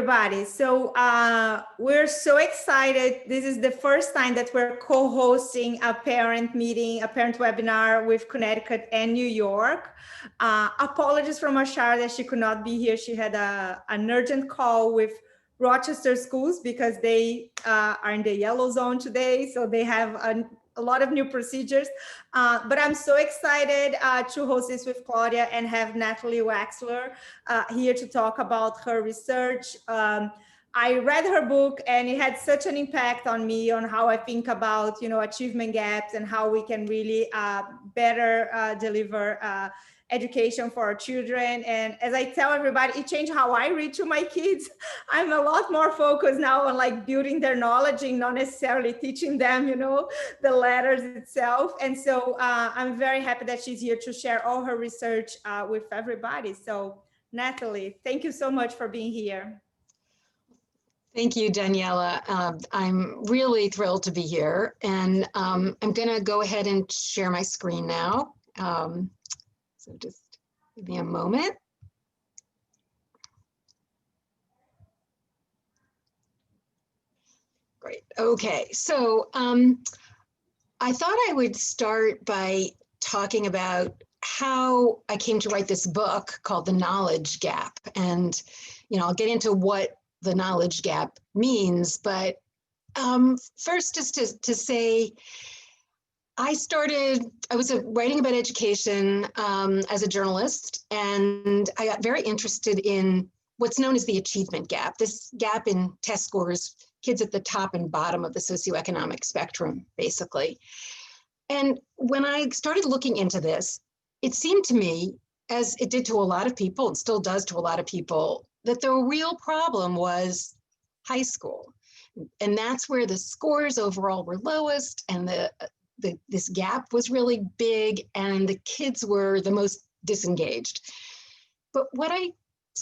Everybody. So we're so excited. This is the first time that we're co-hosting a parent meeting, a parent webinar with Connecticut and New York. Apologies from Ashara that she could not be here. She had an urgent call with Rochester schools because they are in the yellow zone today. So they have a lot of new procedures. But I'm so excited to host this with Claudia and have Natalie Wexler here to talk about her research. I read her book and it had such an impact on me on how I think about, achievement gaps and how we can really better deliver education for our children. And as I tell everybody, it changed how I read to my kids. I'm a lot more focused now on like building their knowledge and not necessarily teaching them, the letters itself. And so I'm very happy that she's here to share all her research with everybody. So Natalie, thank you so much for being here. Thank you, Daniela. I'm really thrilled to be here, and I'm going to go ahead and share my screen now. So just give me a moment. Great. Okay. So I thought I would start by talking about how I came to write this book called The Knowledge Gap. And, I'll get into what the knowledge gap means. But first, just to say, I was writing about education as a journalist, and I got very interested in what's known as the achievement gap, this gap in test scores, kids at the top and bottom of the socioeconomic spectrum, basically. And when I started looking into this, it seemed to me, as it did to a lot of people, and still does to a lot of people, that the real problem was high school. And that's where the scores overall were lowest, and this gap was really big, and the kids were the most disengaged. But what I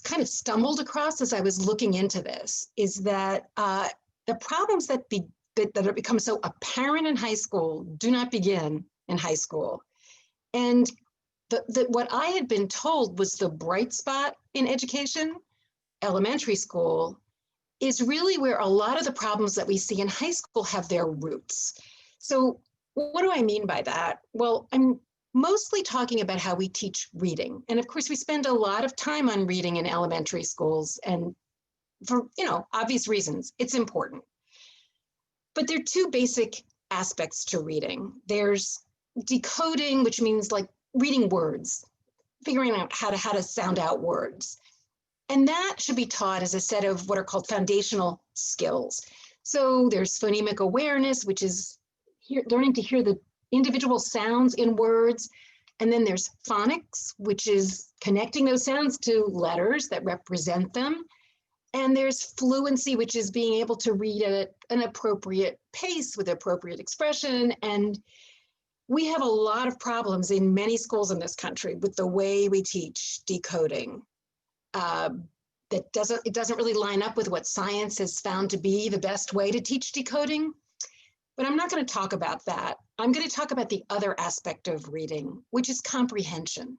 kind of stumbled across as I was looking into this is that the problems that have become so apparent in high school do not begin in high school. And what I had been told was the bright spot in education, elementary school, is really where a lot of the problems that we see in high school have their roots. So what do I mean by that? Well, I'm mostly talking about how we teach reading. And of course, we spend a lot of time on reading in elementary schools, and for, obvious reasons, it's important. But there are two basic aspects to reading. There's decoding, which means like reading words, figuring out how to sound out words. And that should be taught as a set of what are called foundational skills. So there's phonemic awareness, which is learning to hear the individual sounds in words. And then there's phonics, which is connecting those sounds to letters that represent them. And there's fluency, which is being able to read at an appropriate pace with appropriate expression. And we have a lot of problems in many schools in this country with the way we teach decoding. It doesn't really line up with what science has found to be the best way to teach decoding. But I'm not going to talk about that. I'm going to talk about the other aspect of reading, which is comprehension.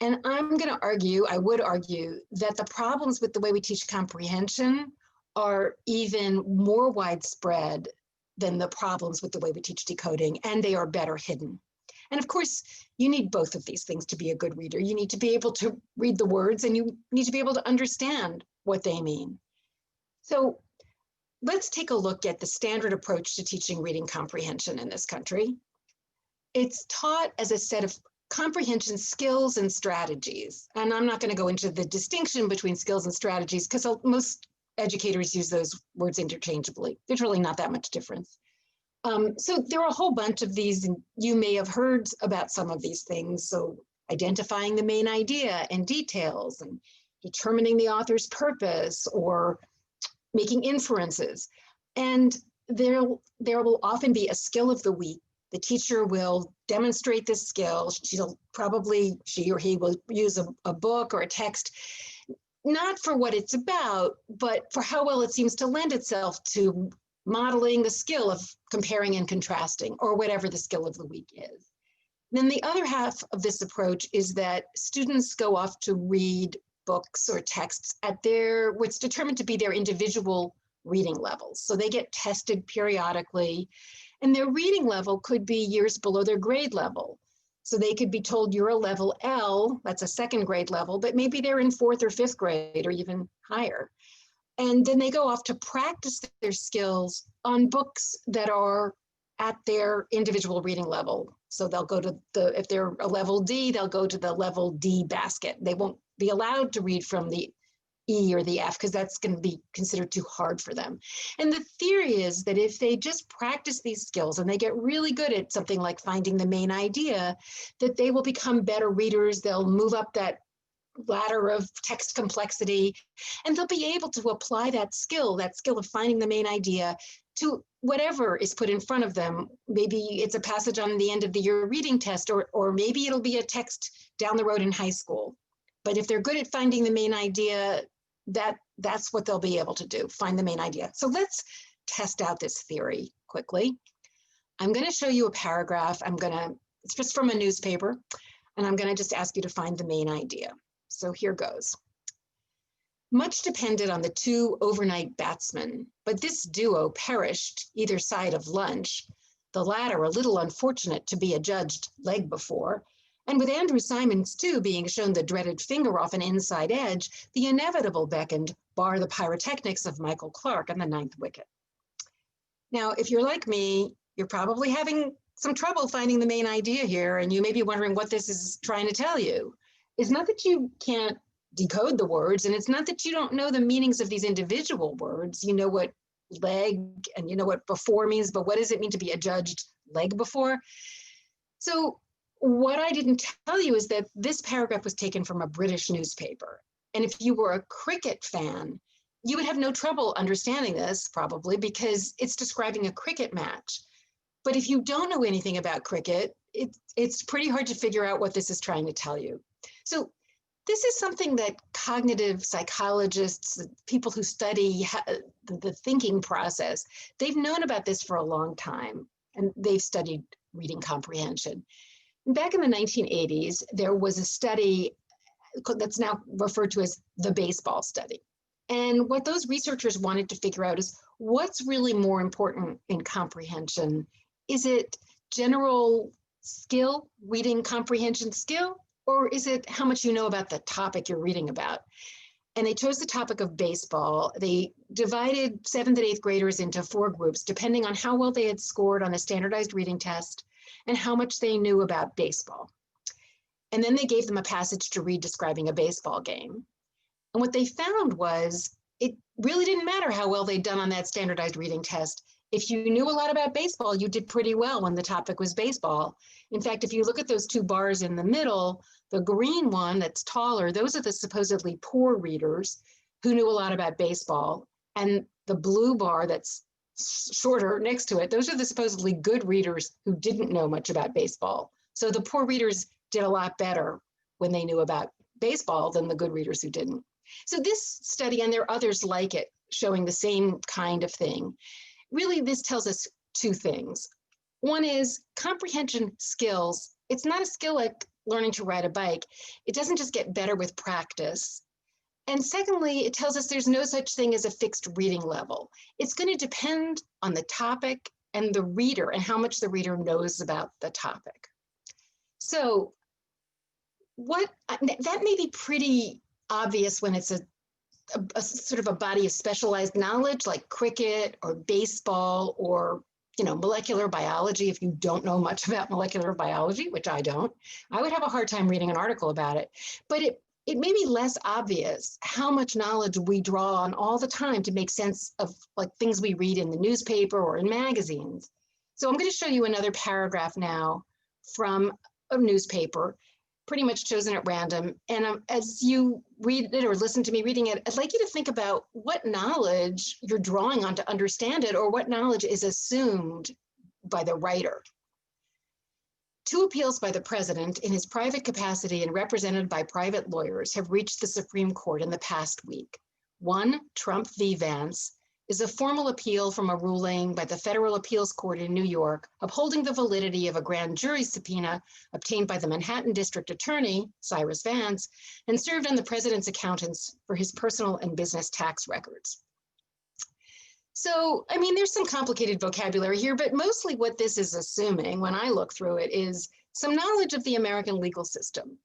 And I would argue that the problems with the way we teach comprehension are even more widespread than the problems with the way we teach decoding, and they are better hidden. And of course, you need both of these things to be a good reader. You need to be able to read the words, and you need to be able to understand what they mean. So let's take a look at the standard approach to teaching reading comprehension in this country. It's taught as a set of comprehension skills and strategies. And I'm not going to go into the distinction between skills and strategies because most educators use those words interchangeably. There's really not that much difference. So there are a whole bunch of these, and you may have heard about some of these things. So identifying the main idea and details, and determining the author's purpose, or making inferences. And there will often be a skill of the week. The teacher will demonstrate this skill. She or he will use a book or a text, not for what it's about, but for how well it seems to lend itself to modeling the skill of comparing and contrasting, or whatever the skill of the week is. Then the other half of this approach is that students go off to read books or texts at their, what's determined to be their individual reading levels. So they get tested periodically, and their reading level could be years below their grade level. So they could be told you're a level L, that's a second grade level, but maybe they're in fourth or fifth grade or even higher. And then they go off to practice their skills on books that are at their individual reading level. So they'll go to if they're a level D, they'll go to the level D basket. They won't be allowed to read from the E or the F because that's going to be considered too hard for them. And the theory is that if they just practice these skills and they get really good at something like finding the main idea, that they will become better readers. They'll move up that ladder of text complexity, and they'll be able to apply that skill of finding the main idea to whatever is put in front of them. Maybe it's a passage on the end of the year reading test, or maybe it'll be a text down the road in high school. But if they're good at finding the main idea, that's what they'll be able to do, find the main idea. So let's test out this theory quickly. I'm going to show you a paragraph. It's just from a newspaper, and I'm going to just ask you to find the main idea. So here goes. Much depended on the two overnight batsmen, but this duo perished either side of lunch, the latter a little unfortunate to be adjudged leg before, and with Andrew Simons too being shown the dreaded finger off an inside edge, the inevitable beckoned bar the pyrotechnics of Michael Clarke on the ninth wicket. Now, if you're like me, you're probably having some trouble finding the main idea here, and you may be wondering what this is trying to tell you. It's not that you can't decode the words, and it's not that you don't know the meanings of these individual words. You know what leg and you know what before means, but what does it mean to be adjudged leg before? So what I didn't tell you is that this paragraph was taken from a British newspaper. And if you were a cricket fan, you would have no trouble understanding this probably because it's describing a cricket match. But if you don't know anything about cricket, it's pretty hard to figure out what this is trying to tell you. So this is something that cognitive psychologists, people who study the thinking process, they've known about this for a long time, and they've studied reading comprehension. Back in the 1980s, there was a study that's now referred to as the baseball study. And what those researchers wanted to figure out is what's really more important in comprehension. Is it general skill, reading comprehension skill, or is it how much you know about the topic you're reading about? And they chose the topic of baseball. They divided 7th and 8th graders into 4 groups, depending on how well they had scored on a standardized reading test and how much they knew about baseball. And then they gave them a passage to read describing a baseball game. And what they found was it really didn't matter how well they'd done on that standardized reading test. If you knew a lot about baseball, you did pretty well when the topic was baseball. In fact, if you look at those 2 bars in the middle, the green one that's taller, those are the supposedly poor readers who knew a lot about baseball. And the blue bar that's shorter next to it, those are the supposedly good readers who didn't know much about baseball. So the poor readers did a lot better when they knew about baseball than the good readers who didn't. So this study, and there are others like it, showing the same kind of thing. Really, this tells us 2 things. One is comprehension skills. It's not a skill like learning to ride a bike. It doesn't just get better with practice. And secondly, it tells us there's no such thing as a fixed reading level. It's going to depend on the topic and the reader and how much the reader knows about the topic. So that may be pretty obvious when it's a sort of a body of specialized knowledge like cricket or baseball or molecular biology. If you don't know much about molecular biology, which I don't, I would have a hard time reading an article about it. But it may be less obvious how much knowledge we draw on all the time to make sense of like things we read in the newspaper or in magazines. So I'm going to show you another paragraph now from a newspaper, pretty much chosen at random. And as you read it or listen to me reading it, I'd like you to think about what knowledge you're drawing on to understand it, or what knowledge is assumed by the writer. 2 appeals by the president in his private capacity and represented by private lawyers have reached the Supreme Court in the past week. 1, Trump v. Vance, is a formal appeal from a ruling by the Federal Appeals Court in New York, upholding the validity of a grand jury subpoena obtained by the Manhattan District Attorney, Cyrus Vance, and served on the president's accountants for his personal and business tax records. So, I mean, there's some complicated vocabulary here, but mostly what this is assuming when I look through it is some knowledge of the American legal system.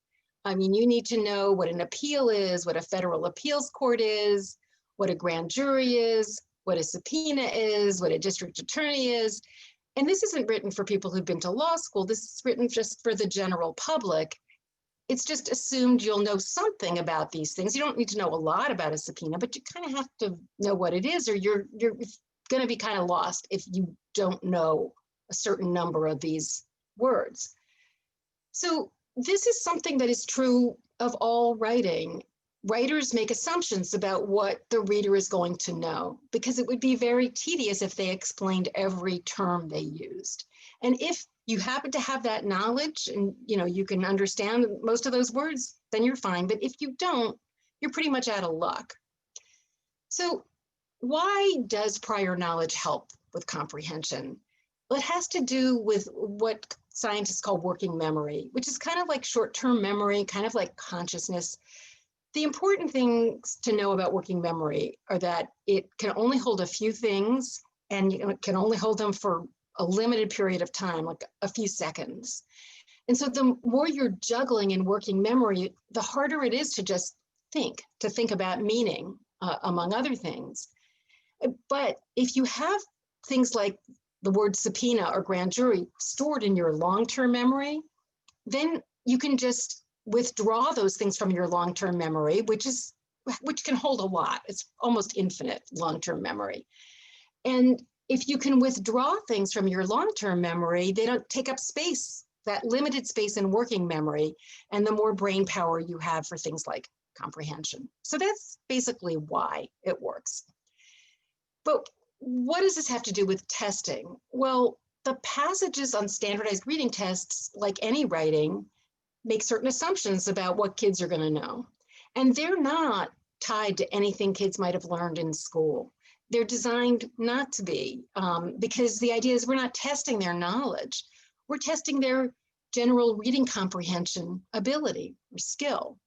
I mean, you need to know what an appeal is, what a federal appeals court is, what a grand jury is, what a subpoena is, what a district attorney is. And this isn't written for people who've been to law school. This is written just for the general public. It's just assumed you'll know something about these things. You don't need to know a lot about a subpoena, but you kind of have to know what it is, or you're going to be kind of lost if you don't know a certain number of these words. So this is something that is true of all writing. Writers make assumptions about what the reader is going to know, because it would be very tedious if they explained every term they used. And if you happen to have that knowledge and you can understand most of those words, then you're fine. But if you don't, you're pretty much out of luck. So why does prior knowledge help with comprehension? Well, it has to do with what scientists call working memory, which is kind of like short-term memory, kind of like consciousness. The important things to know about working memory are that it can only hold a few things, and it can only hold them for a limited period of time, like a few seconds. And so the more you're juggling in working memory, the harder it is to just think about meaning, among other things. But if you have things like the word subpoena or grand jury stored in your long-term memory, then you can just withdraw those things from your long-term memory, which can hold a lot. It's almost infinite long-term memory. And if you can withdraw things from your long-term memory, they don't take up space, that limited space in working memory, and the more brain power you have for things like comprehension. So that's basically why it works. But what does this have to do with testing? Well, the passages on standardized reading tests, like any writing, make certain assumptions about what kids are going to know. And they're not tied to anything kids might have learned in school. They're designed not to be, because the idea is we're not testing their knowledge. We're testing their general reading comprehension ability or skill.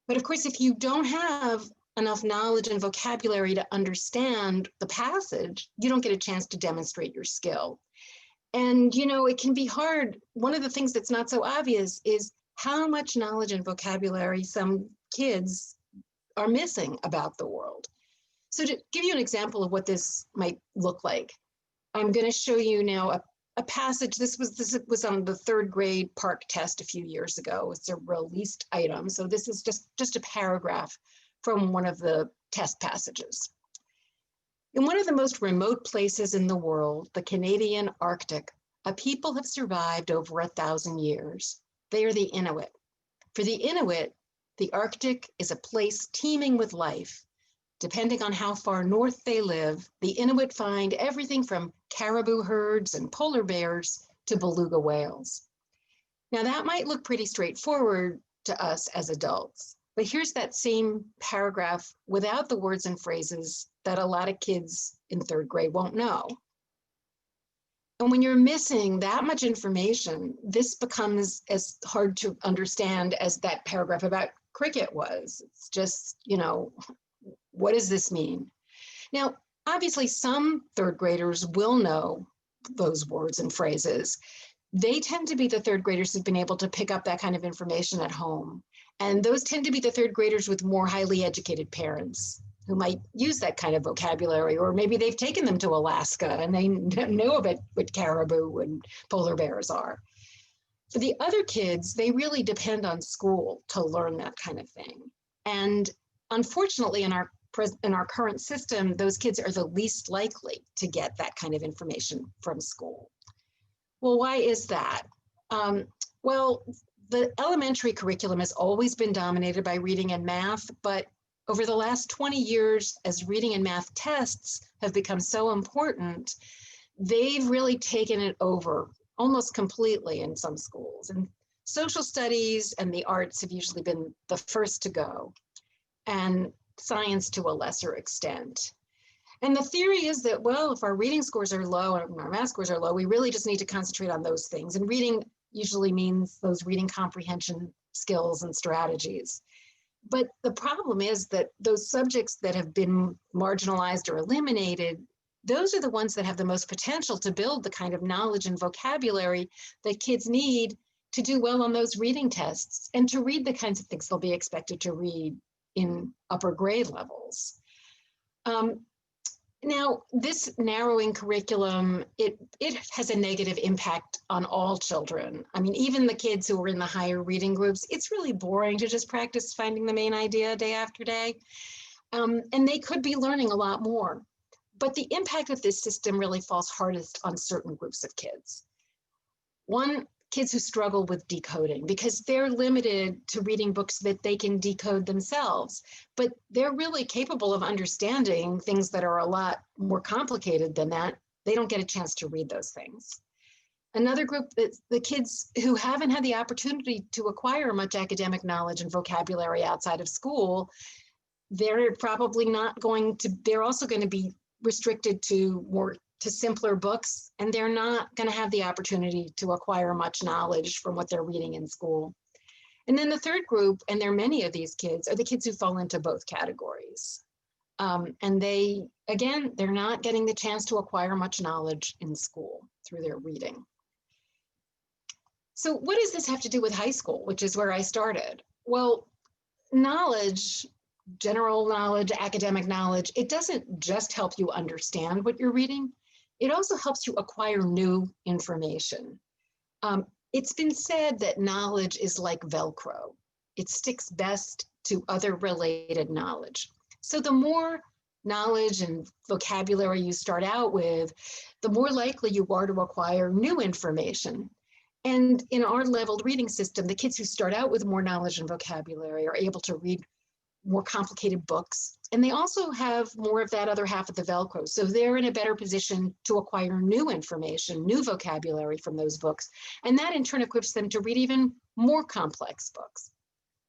But of course, if you don't have enough knowledge and vocabulary to understand the passage, you don't get a chance to demonstrate your skill. And, it can be hard. One of the things that's not so obvious is how much knowledge and vocabulary some kids are missing about the world. So to give you an example of what this might look like, I'm going to show you now a passage. This was on the third grade PARCC test a few years ago. It's a released item. So this is just a paragraph from one of the test passages. In one of the most remote places in the world, the Canadian Arctic, a people have survived over 1,000 years. They are the Inuit. For the Inuit, the Arctic is a place teeming with life. Depending on how far north they live, the Inuit find everything from caribou herds and polar bears to beluga whales. Now that might look pretty straightforward to us as adults, but here's that same paragraph without the words and phrases that a lot of kids in third grade won't know. And when you're missing that much information, this becomes as hard to understand as that paragraph about cricket was. It's just, what does this mean? Now, obviously, some third graders will know those words and phrases. They tend to be the third graders who've been able to pick up that kind of information at home. And those tend to be the third graders with more highly educated parents who might use that kind of vocabulary, or maybe they've taken them to Alaska and they know about what caribou and polar bears are. For the other kids, they really depend on school to learn that kind of thing. And unfortunately, in our current system, those kids are the least likely to get that kind of information from school. Well, why is that? Well, the elementary curriculum has always been dominated by reading and math, but over the last 20 years, as reading and math tests have become so important, they've really taken it over almost completely in some schools. And social studies and the arts have usually been the first to go, and science to a lesser extent. And the theory is that, well, if our reading scores are low and our math scores are low, we really just need to concentrate on those things. And reading usually means those reading comprehension skills and strategies. But the problem is that those subjects that have been marginalized or eliminated, those are the ones that have the most potential to build the kind of knowledge and vocabulary that kids need to do well on those reading tests and to read the kinds of things they'll be expected to read in upper grade levels. Now, this narrowing curriculum, it has a negative impact on all children. I mean, even the kids who are in the higher reading groups, it's really boring to just practice finding the main idea day after day. And they could be learning a lot more. But the impact of this system really falls hardest on certain groups of kids. One, kids who struggle with decoding, because they're limited to reading books that they can decode themselves, but they're really capable of understanding things that are a lot more complicated than that. They don't get a chance to read those things. Another group is the kids who haven't had the opportunity to acquire much academic knowledge and vocabulary outside of school. They're probably not going to, they're also going to be restricted to simpler books, and they're not going to have the opportunity to acquire much knowledge from what they're reading in school. And then the third group, and there are many of these kids, are the kids who fall into both categories. And they, again, they're not getting the chance to acquire much knowledge in school through their reading. So what does this have to do with high school, which is where I started? Well, knowledge, general knowledge, academic knowledge, it doesn't just help you understand what you're reading. It also helps you acquire new information. It's been said that knowledge is like Velcro. It sticks best to other related knowledge. So the more knowledge and vocabulary you start out with, the more likely you are to acquire new information. And in our leveled reading system, the kids who start out with more knowledge and vocabulary are able to read more complicated books. And they also have more of that other half of the Velcro. So they're in a better position to acquire new information, new vocabulary from those books. And that in turn equips them to read even more complex books.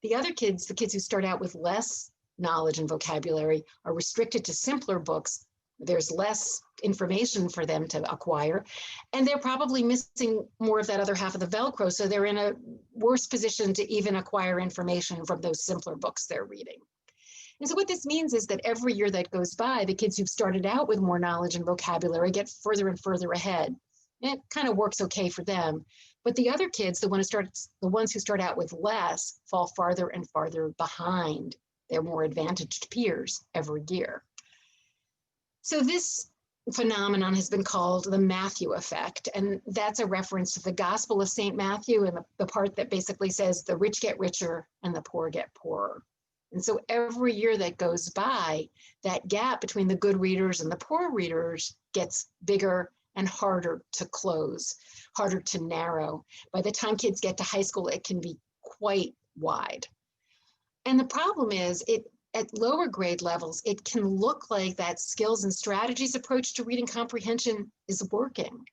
The other kids, the kids who start out with less knowledge and vocabulary, are restricted to simpler books. There's less information for them to acquire, and they're probably missing more of that other half of the Velcro, so they're in a worse position to even acquire information from those simpler books they're reading. And so what this means is that every year that goes by, the kids who've started out with more knowledge and vocabulary get further and further ahead. And it kind of works okay for them. But the other kids, the ones who start out with less, fall farther and farther behind their more advantaged peers every year. So this phenomenon has been called the Matthew effect, and that's a reference to the Gospel of St. Matthew and the part that basically says the rich get richer and the poor get poorer. And so every year that goes by, that gap between the good readers and the poor readers gets bigger and harder to close, harder to narrow. By the time kids get to high school, it can be quite wide. And the problem is, at lower grade levels, it can look like that skills and strategies approach to reading comprehension is working.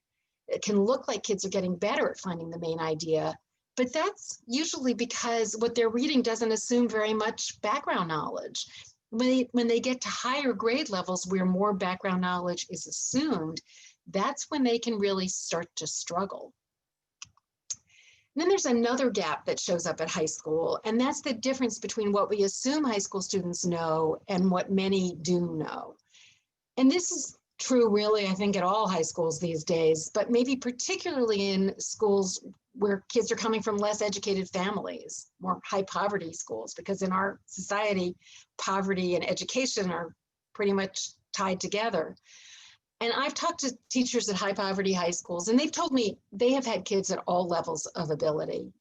It can look like kids are getting better at finding the main idea, but that's usually because what they're reading doesn't assume very much background knowledge. When they get to higher grade levels where more background knowledge is assumed, that's when they can really start to struggle. And then there's another gap that shows up at high school, and that's the difference between what we assume high school students know and what many do know. And this is true really, I think, at all high schools these days, but maybe particularly in schools where kids are coming from less educated families, more high poverty schools, because in our society, poverty and education are pretty much tied together. And I've talked to teachers at high poverty high schools, and they've told me they have had kids at all levels of ability.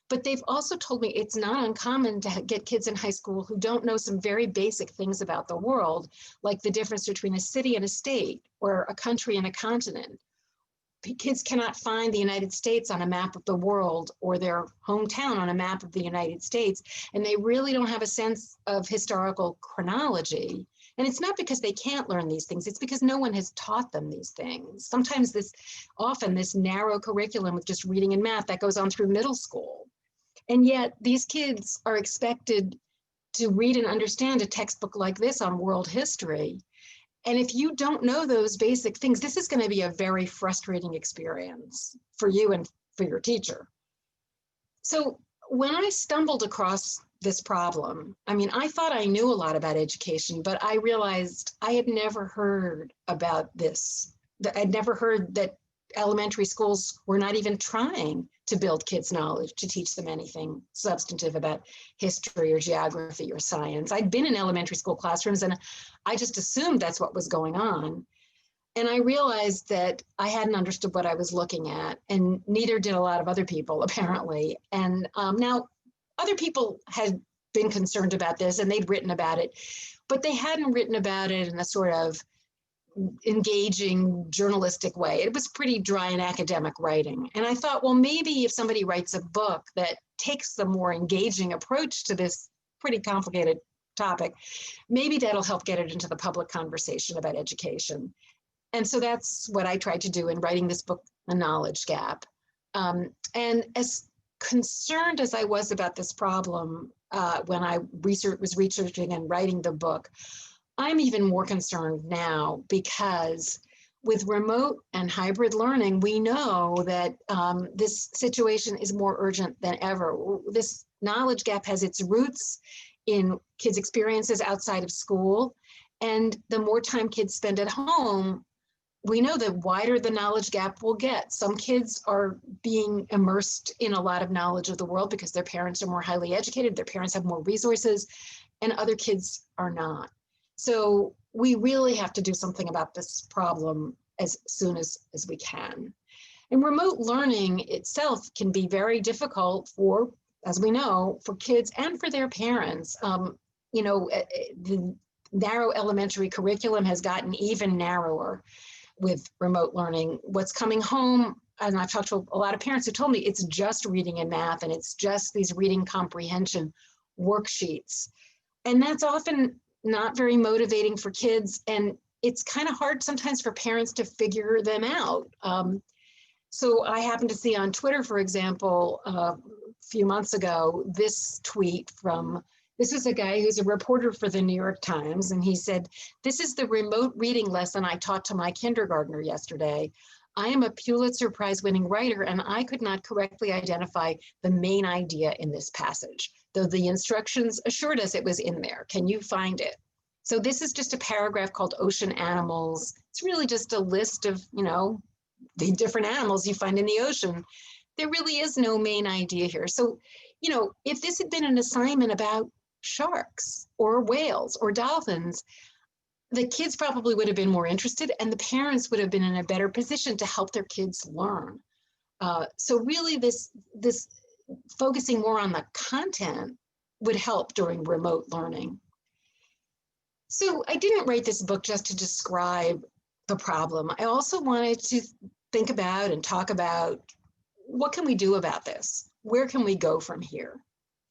But they've also told me it's not uncommon to get kids in high school who don't know some very basic things about the world, like the difference between a city and a state, or a country and a continent. Kids cannot find the United States on a map of the world, or their hometown on a map of the United States, and they really don't have a sense of historical chronology. And it's not because they can't learn these things, it's because no one has taught them these things. Sometimes often this narrow curriculum with just reading and math, that goes on through middle school. And yet these kids are expected to read and understand a textbook like this on world history. And if you don't know those basic things, this is going to be a very frustrating experience for you and for your teacher. So when I stumbled across this problem, I mean, I thought I knew a lot about education, but I realized I had never heard about this. I'd never heard that elementary schools were not even trying to build kids' knowledge, to teach them anything substantive about history or geography or science. I'd been in elementary school classrooms and I just assumed that's what was going on. And I realized that I hadn't understood what I was looking at, and neither did a lot of other people, apparently. And now other people had been concerned about this and they'd written about it, but they hadn't written about it in a sort of engaging journalistic way. It was pretty dry and academic writing. And I thought, well, maybe if somebody writes a book that takes the more engaging approach to this pretty complicated topic, maybe that'll help get it into the public conversation about education. And so that's what I tried to do in writing this book, The Knowledge Gap. And as concerned as I was about this problem when I was researching and writing the book, I'm even more concerned now because with remote and hybrid learning, we know that this situation is more urgent than ever. This knowledge gap has its roots in kids' experiences outside of school. And the more time kids spend at home, we know the wider the knowledge gap will get. Some kids are being immersed in a lot of knowledge of the world because their parents are more highly educated, their parents have more resources, and other kids are not. So we really have to do something about this problem as soon as we can. And remote learning itself can be very difficult for, as we know, for kids and for their parents. The narrow elementary curriculum has gotten even narrower with remote learning. What's coming home, and I've talked to a lot of parents who told me it's just reading and math, and it's just these reading comprehension worksheets. And that's often not very motivating for kids. And it's kind of hard sometimes for parents to figure them out. So I happened to see on Twitter, for example, a few months ago, this tweet from, this is a guy who's a reporter for the New York Times. And he said, "This is the remote reading lesson I taught to my kindergartner yesterday. I am a Pulitzer Prize winning writer, and I could not correctly identify the main idea in this passage, though the instructions assured us it was in there. Can you find it?" So this is just a paragraph called Ocean Animals. It's really just a list of, the different animals you find in the ocean. There really is no main idea here. So, if this had been an assignment about sharks or whales or dolphins, the kids probably would have been more interested and the parents would have been in a better position to help their kids learn. So really this focusing more on the content would help during remote learning. So I didn't write this book just to describe the problem. I also wanted to think about and talk about what can we do about this? Where can we go from here?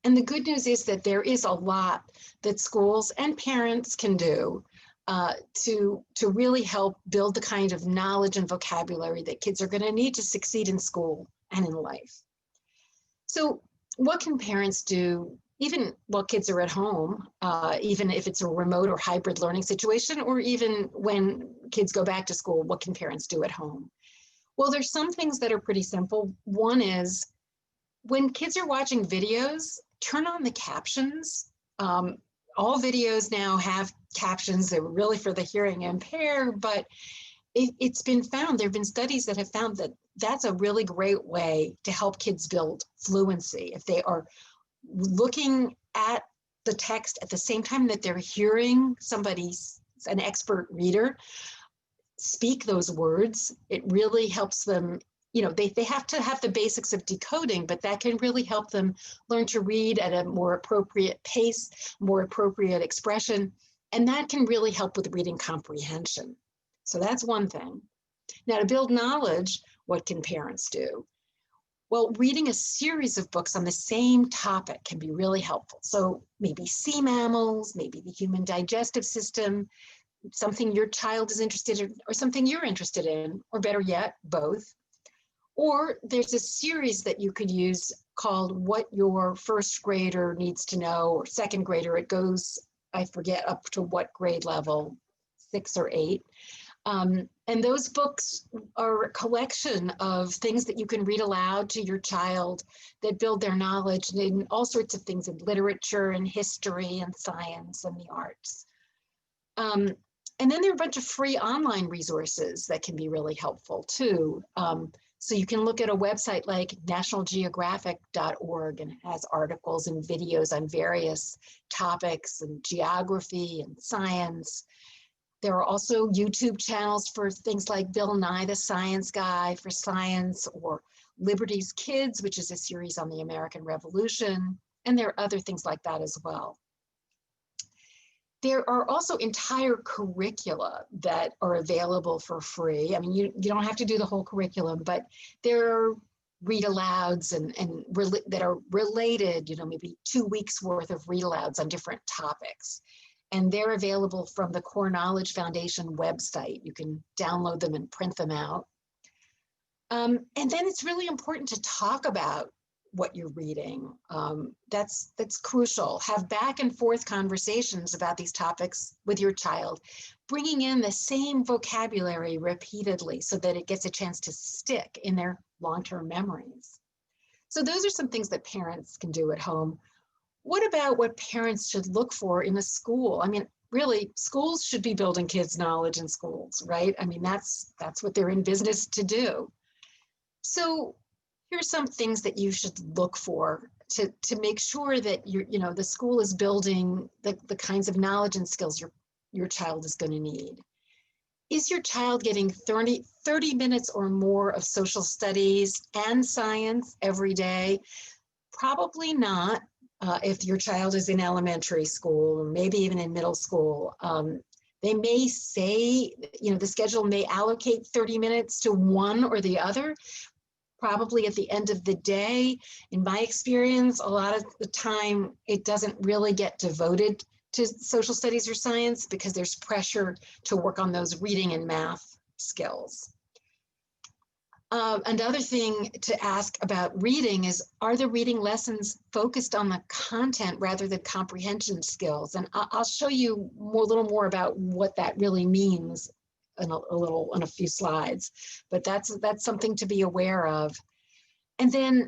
And the good news is that there is a lot that schools and parents can do to really help build the kind of knowledge and vocabulary that kids are going to need to succeed in school and in life. So what can parents do even while kids are at home, even if it's a remote or hybrid learning situation, or even when kids go back to school, what can parents do at home? Well, there's some things that are pretty simple. One is when kids are watching videos, turn on the captions. All videos now have captions. They're really for the hearing impaired, but it's been found, there have been studies that have found that that's a really great way to help kids build fluency. If they are looking at the text at the same time that they're hearing an expert reader, speak those words, it really helps them. They have to have the basics of decoding, but that can really help them learn to read at a more appropriate pace, more appropriate expression, and that can really help with reading comprehension. So that's one thing. Now, to build knowledge, what can parents do? Well, reading a series of books on the same topic can be really helpful. So maybe sea mammals, maybe the human digestive system, something your child is interested in, or something you're interested in, or better yet, both. Or there's a series that you could use called What Your First Grader Needs to Know, or second grader. It goes, I forget up to what grade level, 6 or 8. And those books are a collection of things that you can read aloud to your child that build their knowledge in all sorts of things, in literature and history and science and the arts. And then there are a bunch of free online resources that can be really helpful too. So you can look at a website like nationalgeographic.org, and it has articles and videos on various topics and geography and science. There are also YouTube channels for things like Bill Nye, the Science Guy for science, or Liberty's Kids, which is a series on the American Revolution. And there are other things like that as well. There are also entire curricula that are available for free. I mean, you don't have to do the whole curriculum, but there are read-alouds that are related, maybe 2 weeks worth of read-alouds on different topics. And they're available from the Core Knowledge Foundation website. You can download them and print them out. And then it's really important to talk about what you're reading. That's crucial. Have back and forth conversations about these topics with your child, bringing in the same vocabulary repeatedly so that it gets a chance to stick in their long-term memories. So those are some things that parents can do at home. What about what parents should look for in a school? I mean, really, schools should be building kids' knowledge in schools, right? I mean, that's what they're in business to do. So here's some things that you should look for to make sure that the school is building the kinds of knowledge and skills your child is going to need. Is your child getting 30 minutes or more of social studies and science every day? Probably not. If your child is in elementary school or maybe even in middle school. They may say, the schedule may allocate 30 minutes to one or the other, probably at the end of the day. In my experience, a lot of the time it doesn't really get devoted to social studies or science because there's pressure to work on those reading and math skills. Another thing to ask about reading is, are the reading lessons focused on the content rather than comprehension skills? And I'll show you a little more about what that really means in a few slides, but that's something to be aware of. And then,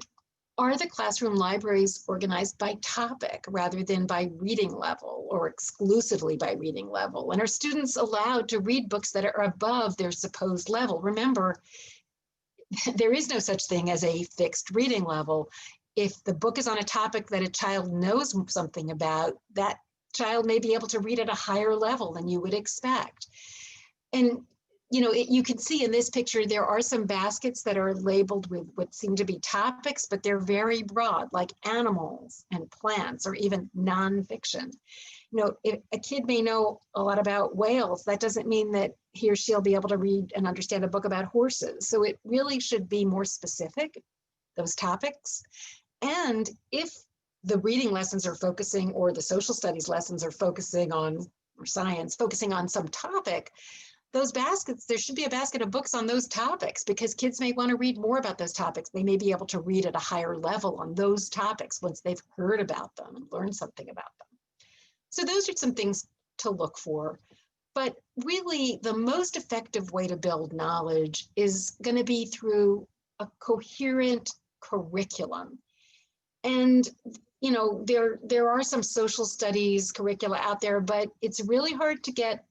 are the classroom libraries organized by topic rather than by reading level or exclusively by reading level? And are students allowed to read books that are above their supposed level? Remember, there is no such thing as a fixed reading level. If the book is on a topic that a child knows something about, that child may be able to read at a higher level than you would expect. And you can see in this picture, there are some baskets that are labeled with what seem to be topics, but they're very broad, like animals and plants, or even nonfiction. If a kid may know a lot about whales, that doesn't mean that he or she'll be able to read and understand a book about horses. So it really should be more specific, those topics. And if the reading lessons are focusing, or the social studies lessons are focusing on, or science, focusing on some topic, those baskets, there should be a basket of books on those topics, because kids may want to read more about those topics. They may be able to read at a higher level on those topics once they've heard about them and learned something about them. So those are some things to look for. But really, the most effective way to build knowledge is going to be through a coherent curriculum. And there are some social studies curricula out there, but it's really hard to get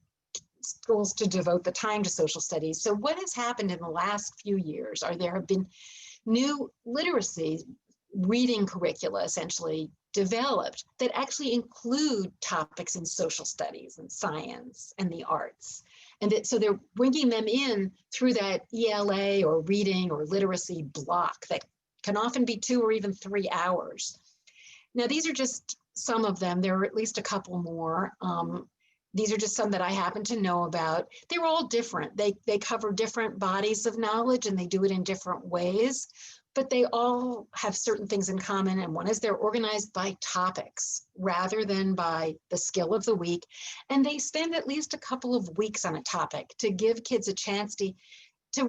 schools to devote the time to social studies. So what has happened in the last few years are there have been new literacy reading curricula essentially developed that actually include topics in social studies and science and the arts. And so they're bringing them in through that ELA or reading or literacy block that can often be 2 or even 3 hours. Now, these are just some of them. There are at least a couple more. These are just some that I happen to know about. They're all different. They cover different bodies of knowledge, and they do it in different ways, but they all have certain things in common. And one is they're organized by topics rather than by the skill of the week. And they spend at least a couple of weeks on a topic to give kids a chance to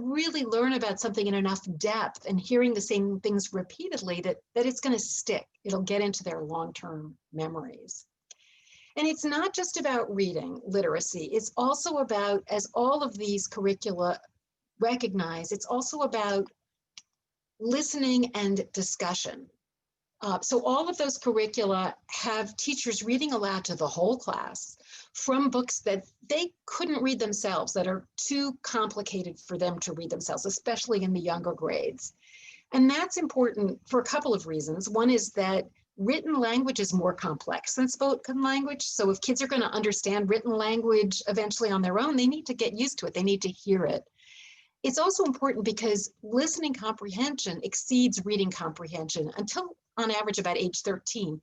really learn about something in enough depth and hearing the same things repeatedly that it's going to stick. It'll get into their long-term memories. And it's not just about reading literacy. It's also about, as all of these curricula recognize, it's also about listening and discussion. So all of those curricula have teachers reading aloud to the whole class from books that they couldn't read themselves, that are too complicated for them to read themselves, especially in the younger grades. And that's important for a couple of reasons. One is that written language is more complex than spoken language. So if kids are going to understand written language eventually on their own, they need to get used to it. They need to hear it. It's also important because listening comprehension exceeds reading comprehension until, on average, about age 13.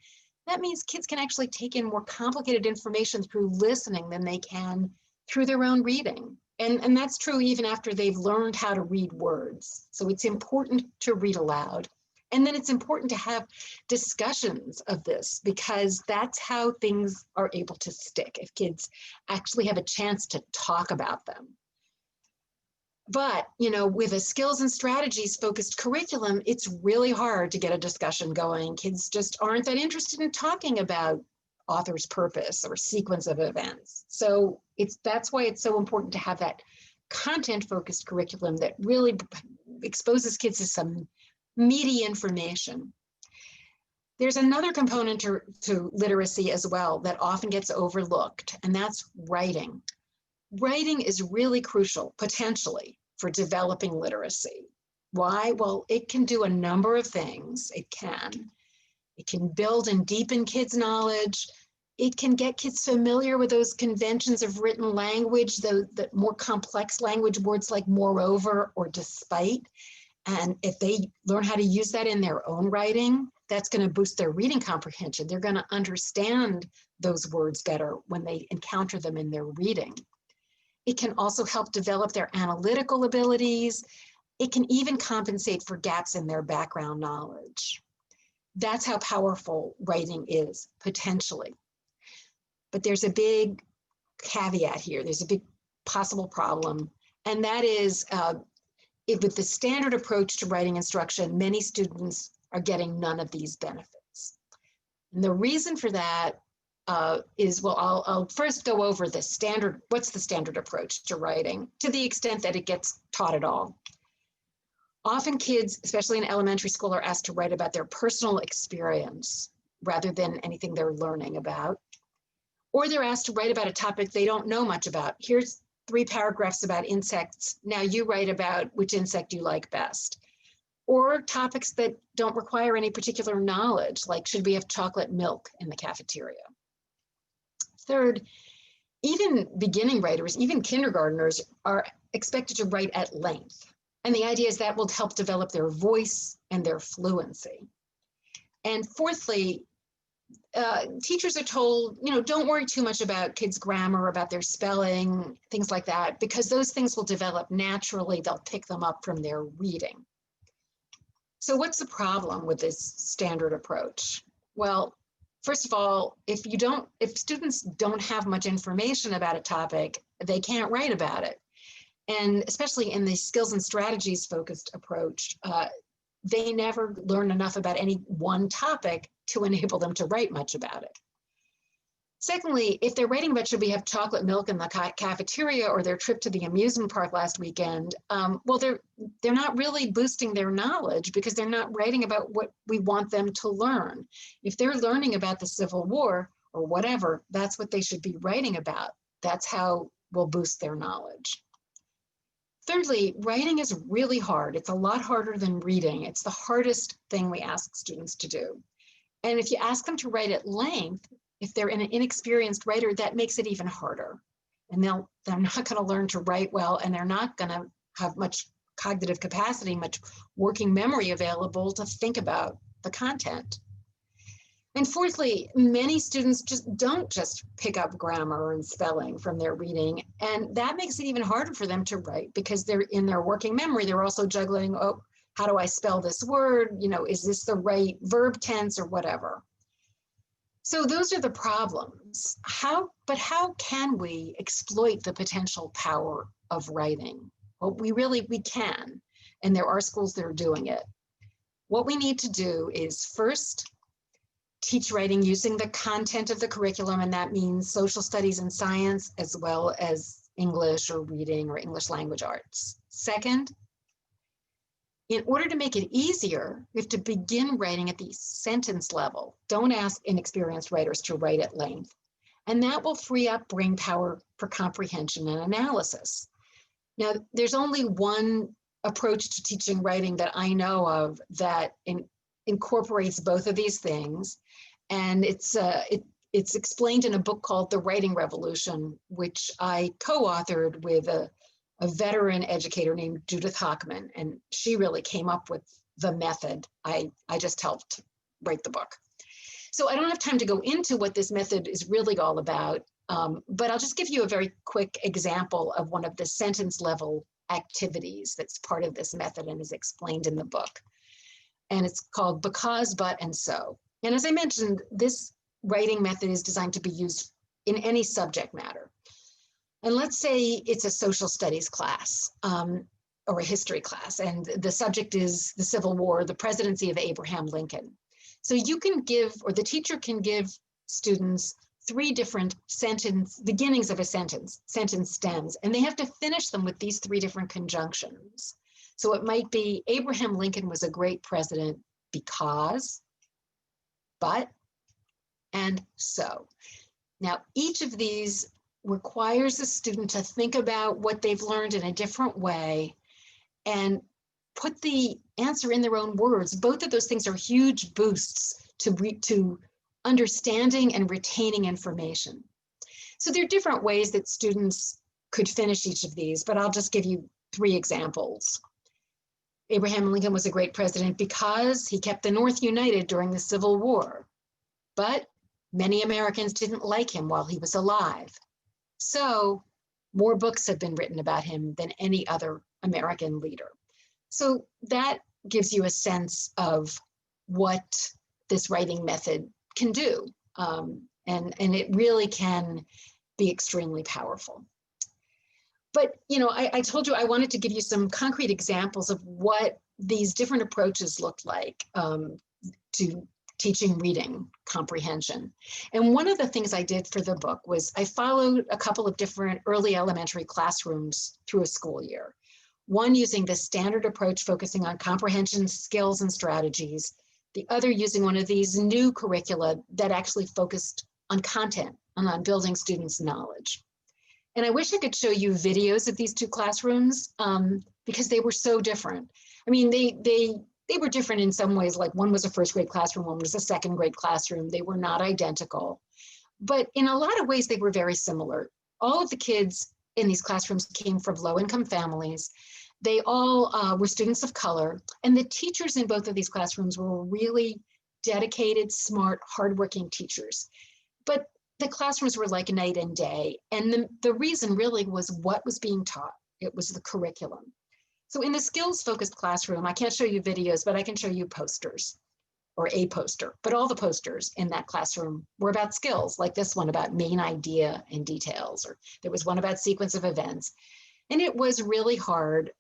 That means kids can actually take in more complicated information through listening than they can through their own reading. And that's true even after they've learned how to read words. So it's important to read aloud. And then it's important to have discussions of this, because that's how things are able to stick, if kids actually have a chance to talk about them. But, you know, with a skills and strategies focused curriculum, it's really hard to get a discussion going. Kids just aren't that interested in talking about author's purpose or sequence of events. So that's why it's so important to have that content focused curriculum that really exposes kids to some meaty information. There's another component to literacy as well that often gets overlooked, and that's writing. Writing is really crucial, potentially, for developing literacy. Why? Well, it can do a number of things. It can build and deepen kids' knowledge. It can get kids familiar with those conventions of written language, the more complex language words like moreover or despite. And if they learn how to use that in their own writing, that's going to boost their reading comprehension. They're going to understand those words better when they encounter them in their reading. It can also help develop their analytical abilities. It can even compensate for gaps in their background knowledge. That's how powerful writing is, potentially. But there's a big caveat here. There's a big possible problem, and that is with the standard approach to writing instruction, many students are getting none of these benefits. And the reason for that is, well, I'll first go over the standard, what's the standard approach to writing, to the extent that it gets taught at all. Often kids, especially in elementary school, are asked to write about their personal experience rather than anything they're learning about. Or they're asked to write about a topic they don't know much about. Here's 3 paragraphs about insects. Now you write about which insect you like best. Or topics that don't require any particular knowledge, like should we have chocolate milk in the cafeteria? Third, even beginning writers, even kindergartners, are expected to write at length. And the idea is that will help develop their voice and their fluency. And fourthly, teachers are told, don't worry too much about kids' grammar, about their spelling, things like that, because those things will develop naturally. They'll pick them up from their reading. So what's the problem with this standard approach? Well, first of all, if students don't have much information about a topic, they can't write about it. And especially in the skills and strategies focused approach, they never learn enough about any one topic to enable them to write much about it. Secondly, if they're writing about should we have chocolate milk in the cafeteria or their trip to the amusement park last weekend, well, they're not really boosting their knowledge because they're not writing about what we want them to learn. If they're learning about the Civil War or whatever, that's what they should be writing about. That's how we'll boost their knowledge. Thirdly, writing is really hard. It's a lot harder than reading. It's the hardest thing we ask students to do. And if you ask them to write at length, if they're an inexperienced writer, that makes it even harder. And they're not going to learn to write well, and they're not going to have much cognitive capacity, much working memory available to think about the content. And fourthly, many students don't just pick up grammar and spelling from their reading, and that makes it even harder for them to write because they're in their working memory. They're also juggling, how do I spell this word? Is this the right verb tense or whatever? So those are the problems. But how can we exploit the potential power of writing? Well, we can, and there are schools that are doing it. What we need to do is first teach writing using the content of the curriculum, and that means social studies and science, as well as English or reading or English language arts. Second, in order to make it easier, we have to begin writing at the sentence level. Don't ask inexperienced writers to write at length. And that will free up brain power for comprehension and analysis. Now, there's only one approach to teaching writing that I know of that incorporates both of these things. And it's explained in a book called The Writing Revolution, which I co-authored with a veteran educator named Judith Hockman, and she really came up with the method. I just helped write the book. So I don't have time to go into what this method is really all about, but I'll just give you a very quick example of one of the sentence level activities that's part of this method and is explained in the book. And it's called Because, But, and So. And as I mentioned, this writing method is designed to be used in any subject matter. And let's say it's a social studies class or a history class, and the subject is the Civil War, the presidency of Abraham Lincoln. So you can give, or the teacher can give students 3 different beginnings of a sentence stems, and they have to finish them with these 3 different conjunctions. So it might be Abraham Lincoln was a great president because, but, and so. Now, each of these requires the student to think about what they've learned in a different way and put the answer in their own words. Both of those things are huge boosts to understanding and retaining information. So there are different ways that students could finish each of these, but I'll just give you 3 examples. Abraham Lincoln was a great president because he kept the North united during the Civil War, but many Americans didn't like him while he was alive. So more books have been written about him than any other American leader. So that gives you a sense of what this writing method can do. And it really can be extremely powerful. But, you know, I told you I wanted to give you some concrete examples of what these different approaches looked like to teaching reading comprehension. And one of the things I did for the book was I followed a couple of different early elementary classrooms through a school year. One using the standard approach focusing on comprehension skills and strategies, the other using one of these new curricula that actually focused on content and on building students' knowledge. And I wish I could show you videos of these 2 classrooms because they were so different. I mean, they were different in some ways, like one was a 1st grade classroom, one was a 2nd grade classroom. They were not identical, but in a lot of ways they were very similar. All of the kids in these classrooms came from low-income families. They all were students of color, and the teachers in both of these classrooms were really dedicated, smart, hardworking teachers. But the classrooms were like night and day, and the reason really was what was being taught. It was the curriculum. So in the skills-focused classroom, I can't show you videos, but I can show you posters or a poster. But all the posters in that classroom were about skills, like this one about main idea and details, or there was one about sequence of events. And it was really hard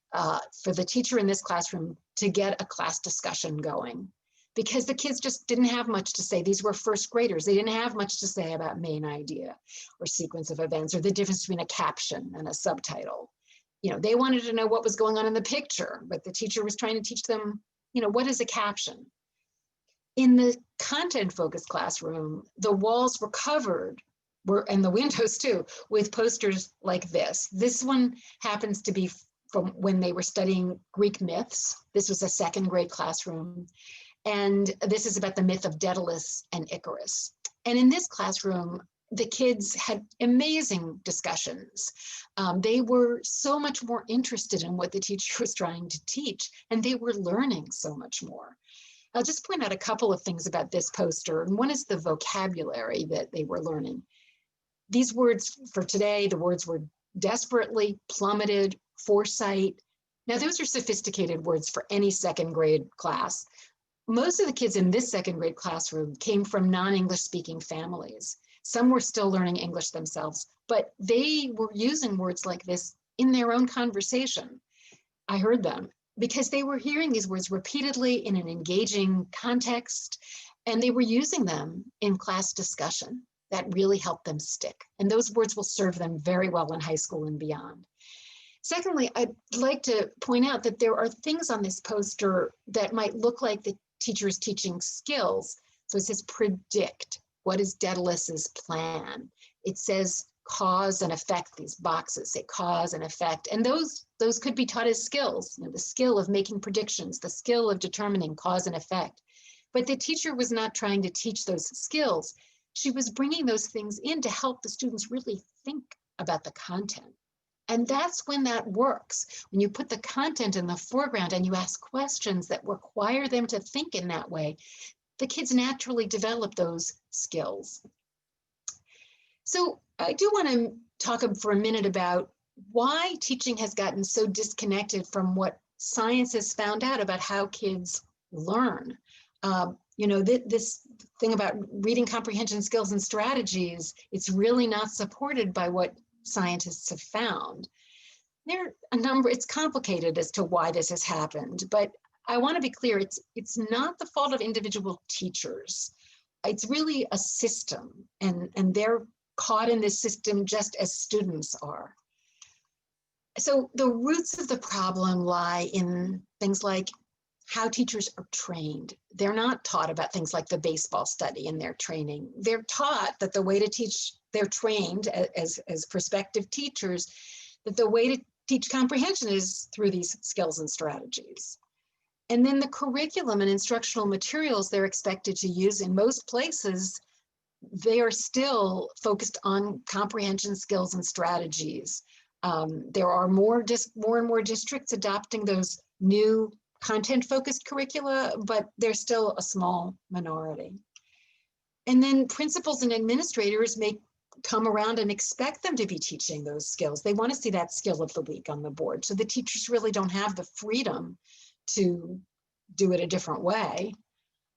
for the teacher in this classroom to get a class discussion going because the kids just didn't have much to say. These were 1st graders. They didn't have much to say about main idea or sequence of events or the difference between a caption and a subtitle. You know, they wanted to know what was going on in the picture, but the teacher was trying to teach them, you know, what is a caption? In the content-focused classroom, the walls were covered, and the windows too, with posters like this. This one happens to be from when they were studying Greek myths. This was a 2nd grade classroom. And this is about the myth of Daedalus and Icarus. And in this classroom, the kids had amazing discussions. They were so much more interested in what the teacher was trying to teach, and they were learning so much more. I'll just point out a couple of things about this poster. And one is the vocabulary that they were learning. These words for today, the words were desperately, plummeted, foresight. Now, those are sophisticated words for any 2nd grade class. Most of the kids in this 2nd grade classroom came from non-English speaking families. Some were still learning English themselves, but they were using words like this in their own conversation. I heard them because they were hearing these words repeatedly in an engaging context, And they were using them in class discussion. That really helped them stick. And those words will serve them very well in high school and beyond. Secondly, I'd like to point out that there are things on this poster that might look like the teacher is teaching skills. So it says predict. What is Daedalus's plan? It says cause and effect. These boxes say cause and effect. And those could be taught as skills, the skill of making predictions, the skill of determining cause and effect. But the teacher was not trying to teach those skills. She was bringing those things in to help the students really think about the content. And that's when that works. When you put the content in the foreground and you ask questions that require them to think in that way, the kids naturally develop those skills. So I do want to talk for a minute about why teaching has gotten so disconnected from what science has found out about how kids learn. This thing about reading comprehension skills and strategies, it's really not supported by what scientists have found. It's complicated as to why this has happened, but I want to be clear, it's not the fault of individual teachers. It's really a system, and they're caught in this system just as students are. So the roots of the problem lie in things like how teachers are trained. They're not taught about things like the baseball study in their training. They're taught that the way to teach, they're trained as prospective teachers, that the way to teach comprehension is through these skills and strategies. And then the curriculum and instructional materials they're expected to use in most places, they are still focused on comprehension skills and strategies. There are more and more districts adopting those new content-focused curricula, but they're still a small minority. And then principals and administrators may come around and expect them to be teaching those skills. They want to see that skill of the week on the board. So the teachers really don't have the freedom to do it a different way.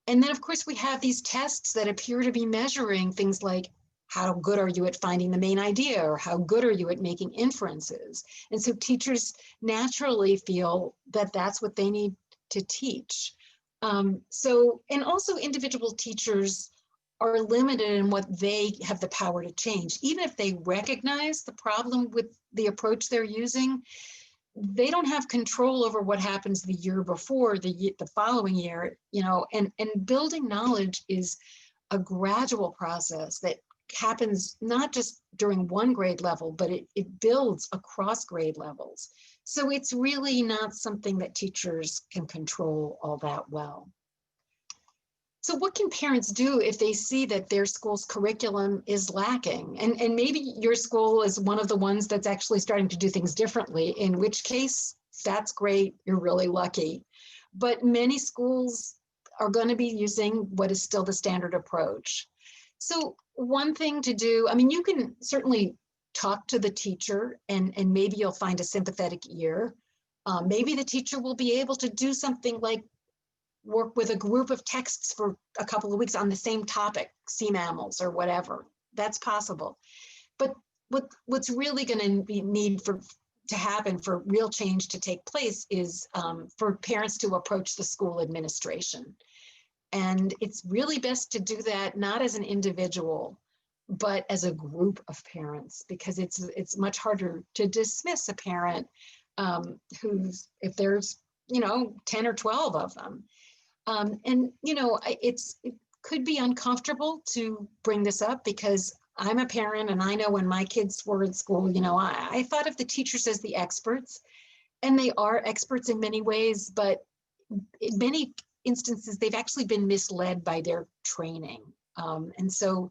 And then, of course, we have these tests that appear to be measuring things like how good are you at finding the main idea, or how good are you at making inferences? And so teachers naturally feel that that's what they need to teach. And also individual teachers are limited in what they have the power to change. Even if they recognize the problem with the approach they're using, they don't have control over what happens the year before, the following year, and building knowledge is a gradual process that happens not just during one grade level, but it builds across grade levels. So it's really not something that teachers can control all that well. So what can parents do if they see that their school's curriculum is lacking? And maybe your school is one of the ones that's actually starting to do things differently, in which case, that's great, you're really lucky. But many schools are going to be using what is still the standard approach. So one thing to do, you can certainly talk to the teacher and maybe you'll find a sympathetic ear. Maybe the teacher will be able to do something like work with a group of texts for a couple of weeks on the same topic, sea mammals or whatever. That's possible. But what's really going to need to happen for real change to take place is for parents to approach the school administration. And it's really best to do that not as an individual, but as a group of parents, because it's much harder to dismiss a parent who's, if there's 10 or 12 of them. It could be uncomfortable to bring this up because I'm a parent and I know when my kids were in school, I thought of the teachers as the experts, and they are experts in many ways, but in many instances, they've actually been misled by their training. And so,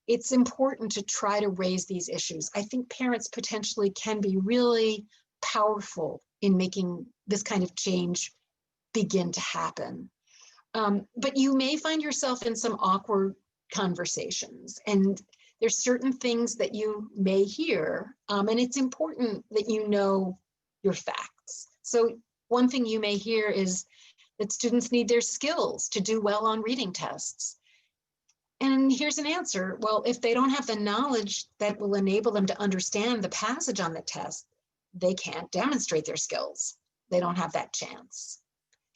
it's important to try to raise these issues. I think parents potentially can be really powerful in making this kind of change begin to happen. But you may find yourself in some awkward conversations, and there's certain things that you may hear, and it's important that you know your facts. So one thing you may hear is that students need their skills to do well on reading tests. And here's an answer. Well, if they don't have the knowledge that will enable them to understand the passage on the test, they can't demonstrate their skills. They don't have that chance.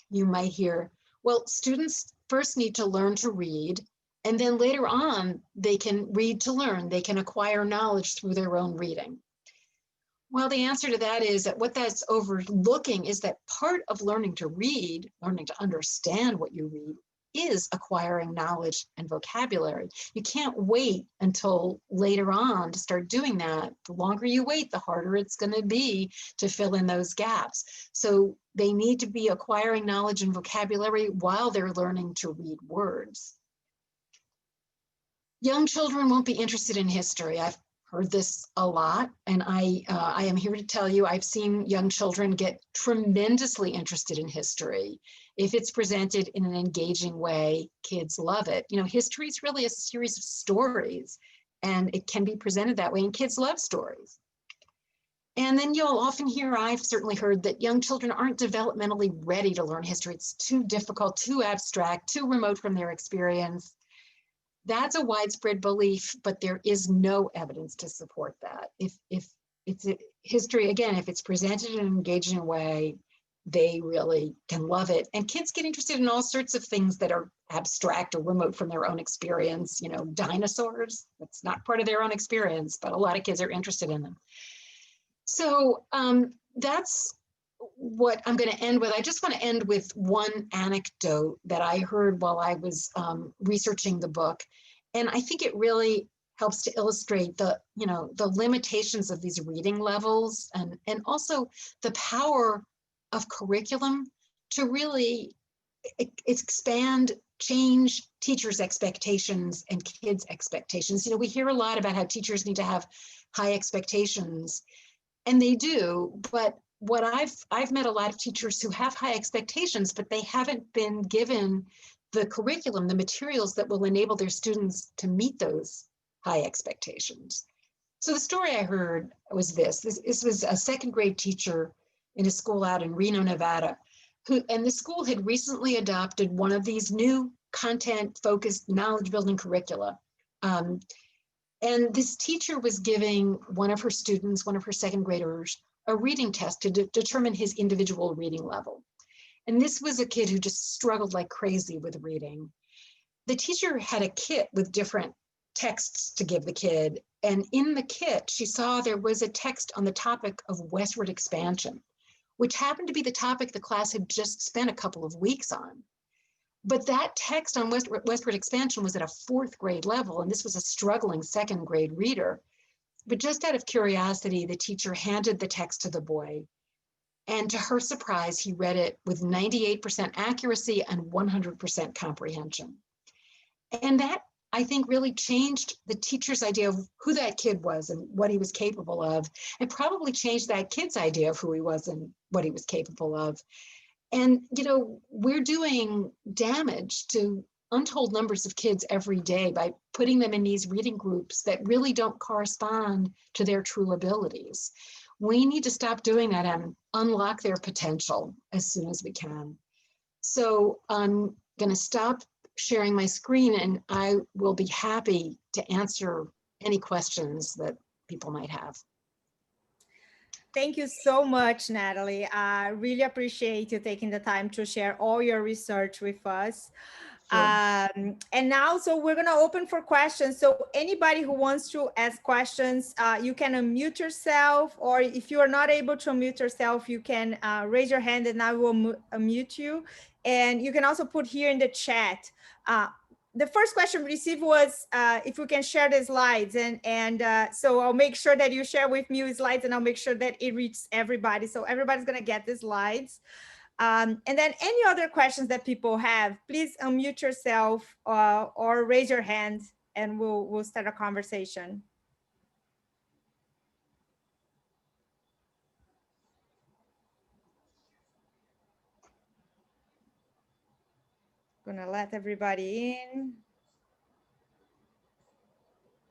You might hear, well, students first need to learn to read, and then later on, they can read to learn. They can acquire knowledge through their own reading. Well, the answer to that is that what that's overlooking is that part of learning to read, learning to understand what you read, is acquiring knowledge and vocabulary. You can't wait until later on to start doing that. The longer you wait, the harder it's going to be to fill in those gaps. So they need to be acquiring knowledge and vocabulary while they're learning to read words. Young children won't be interested in history. I've heard this a lot, and I am here to tell you I've seen young children get tremendously interested in history. If it's presented in an engaging way, kids love it. You know, history is really a series of stories, and it can be presented that way, and kids love stories. And then you'll often hear, I've certainly heard, that young children aren't developmentally ready to learn history. It's too difficult, too abstract, too remote from their experience. That's a widespread belief, but there is no evidence to support that. If it's history, again, if it's presented in an engaging way, they really can love it. And kids get interested in all sorts of things that are abstract or remote from their own experience. You know, dinosaurs, that's not part of their own experience, but a lot of kids are interested in them. So that's what I'm going to end with. I just want to end with one anecdote that I heard while I was researching the book. And I think it really helps to illustrate the limitations of these reading levels, and also the power of curriculum to really expand, change teachers' expectations and kids' expectations. You know, we hear a lot about how teachers need to have high expectations, and they do, but what I've met a lot of teachers who have high expectations, but they haven't been given the curriculum, the materials that will enable their students to meet those high expectations. So the story I heard was this was a second grade teacher in a school out in Reno, Nevada, and the school had recently adopted one of these new content-focused knowledge building curricula. And this teacher was giving one of her students, one of her second graders, a reading test to determine his individual reading level. And this was a kid who just struggled like crazy with reading. The teacher had a kit with different texts to give the kid. And in the kit, she saw there was a text on the topic of westward expansion, which happened to be the topic the class had just spent a couple of weeks on. But that text on westward expansion was at a fourth grade level, and this was a struggling second grade reader. But just out of curiosity, the teacher handed the text to the boy. And to her surprise, he read it with 98% accuracy and 100% comprehension. And that, I think, really changed the teacher's idea of who that kid was and what he was capable of, and probably changed that kid's idea of who he was and what he was capable of. And, you know, we're doing damage to untold numbers of kids every day by putting them in these reading groups that really don't correspond to their true abilities. We need to stop doing that and unlock their potential as soon as we can. So I'm going to stop sharing my screen, and I will be happy to answer any questions that people might have. Thank you so much, Natalie. I really appreciate you taking the time to share all your research with us. Sure. And now, so we're going to open for questions. So anybody who wants to ask questions, you can unmute yourself, or if you are not able to unmute yourself, you can raise your hand and I will unmute you. And you can also put here in the chat. The first question received was if we can share the slides, and so I'll make sure that you share with me slides, and I'll make sure that it reaches everybody. So everybody's going to get the slides. And then any other questions that people have, please unmute yourself or raise your hand, and we'll start a conversation. Gonna let everybody in.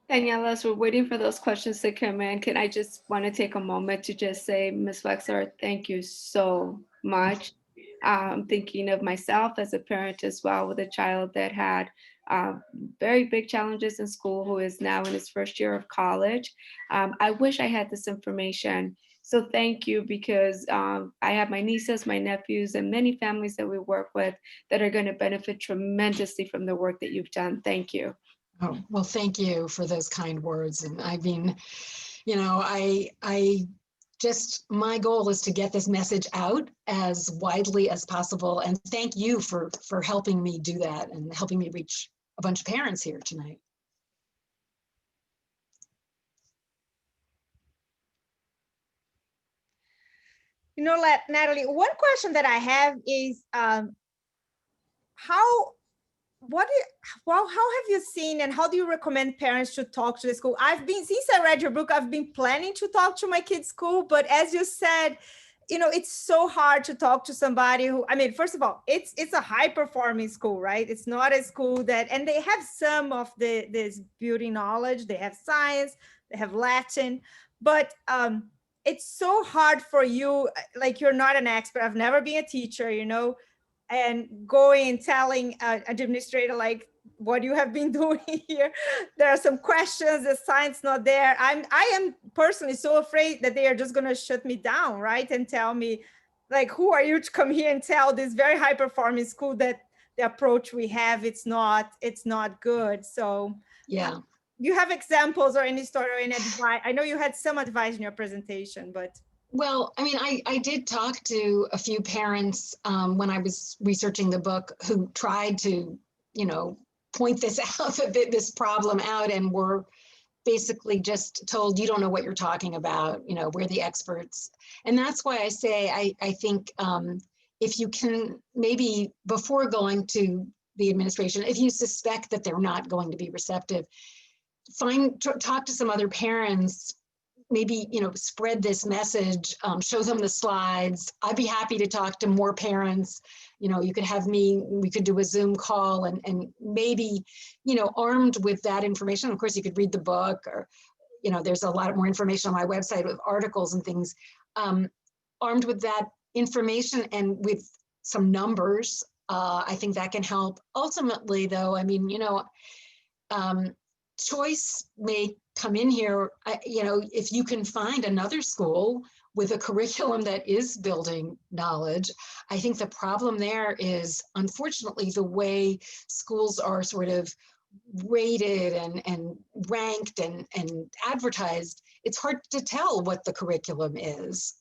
Daniela, as we're waiting for those questions to come in, can I just want to take a moment to just say, Ms. Wexler, thank you so much. Thinking of myself as a parent as well, with a child that had very big challenges in school, who is now in his first year of college. I wish I had this information So thank you, because I have my nieces, my nephews, and many families that we work with that are going to benefit tremendously from the work that you've done. Thank you. Oh, well, thank you for those kind words. And I mean, you know, my goal is to get this message out as widely as possible. And thank you for helping me do that and helping me reach a bunch of parents here tonight. You know, Natalie, one question that I have is how have you seen and how do you recommend parents should talk to the school? Since I read your book, I've been planning to talk to my kids' school, but as you said, you know, it's so hard to talk to somebody who, I mean, first of all, it's a high performing school, right? It's not a school that, and they have some of this beauty knowledge, they have science, they have Latin, but it's so hard for you, like you're not an expert. I've never been a teacher, you know, and going and telling an administrator like what you have been doing here. There are some questions, the science not there. I am personally so afraid that they are just going to shut me down, right? And tell me like, who are you to come here and tell this very high performing school that the approach we have, it's not good. So Yeah. you have examples or any story or any advice? I know you had some advice in your presentation, but. Well, I mean, I did talk to a few parents when I was researching the book who tried to, you know, point this out, this problem out, and were basically just told, you don't know what you're talking about, you know, we're the experts. And that's why I say, I think if you can, maybe before going to the administration, if you suspect that they're not going to be receptive, talk to some other parents, maybe, you know, spread this message, show them the slides. I'd be happy to talk to more parents. You know, you could have me, we could do a Zoom call and maybe, you know, armed with that information. Of course, you could read the book, or, you know, there's a lot more information on my website with articles and things. Armed with that information and with some numbers, I think that can help. Ultimately, though, I mean, you know, choice may come in here, you know, if you can find another school with a curriculum that is building knowledge. I think the problem there is, unfortunately, the way schools are sort of rated and ranked and advertised, it's hard to tell what the curriculum is.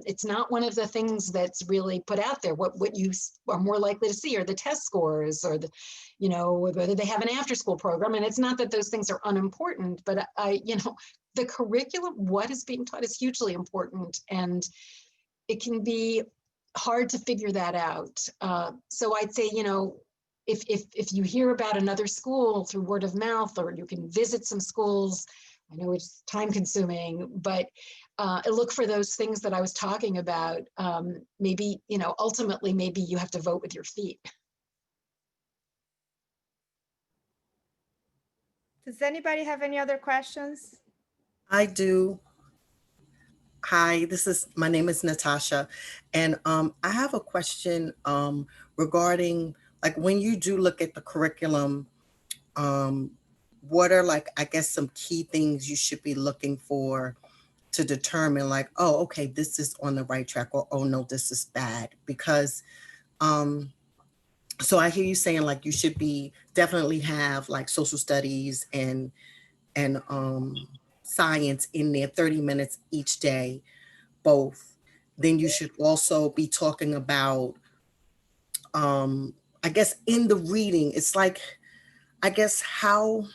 It's not one of the things that's really put out there. What you are more likely to see are the test scores, or the, you know, whether they have an after-school program. And it's not that those things are unimportant, but you know, the curriculum, what is being taught, is hugely important, and it can be hard to figure that out. So I'd say, you know, if you hear about another school through word of mouth, or you can visit some schools, I know it's time consuming, but look for those things that I was talking about. Maybe, you know, ultimately, maybe you have to vote with your feet. Does anybody have any other questions? I do. Hi, my name is Natasha, and I have a question regarding, like, when you do look at the curriculum, what are, like, I guess, some key things you should be looking for to determine, like, oh, okay, this is on the right track, or oh no, this is bad? Because so I hear you saying, like, you should definitely have like social studies and science in there, 30 minutes each day, both. Then you should also be talking about, I guess, in the reading, it's like, I guess, how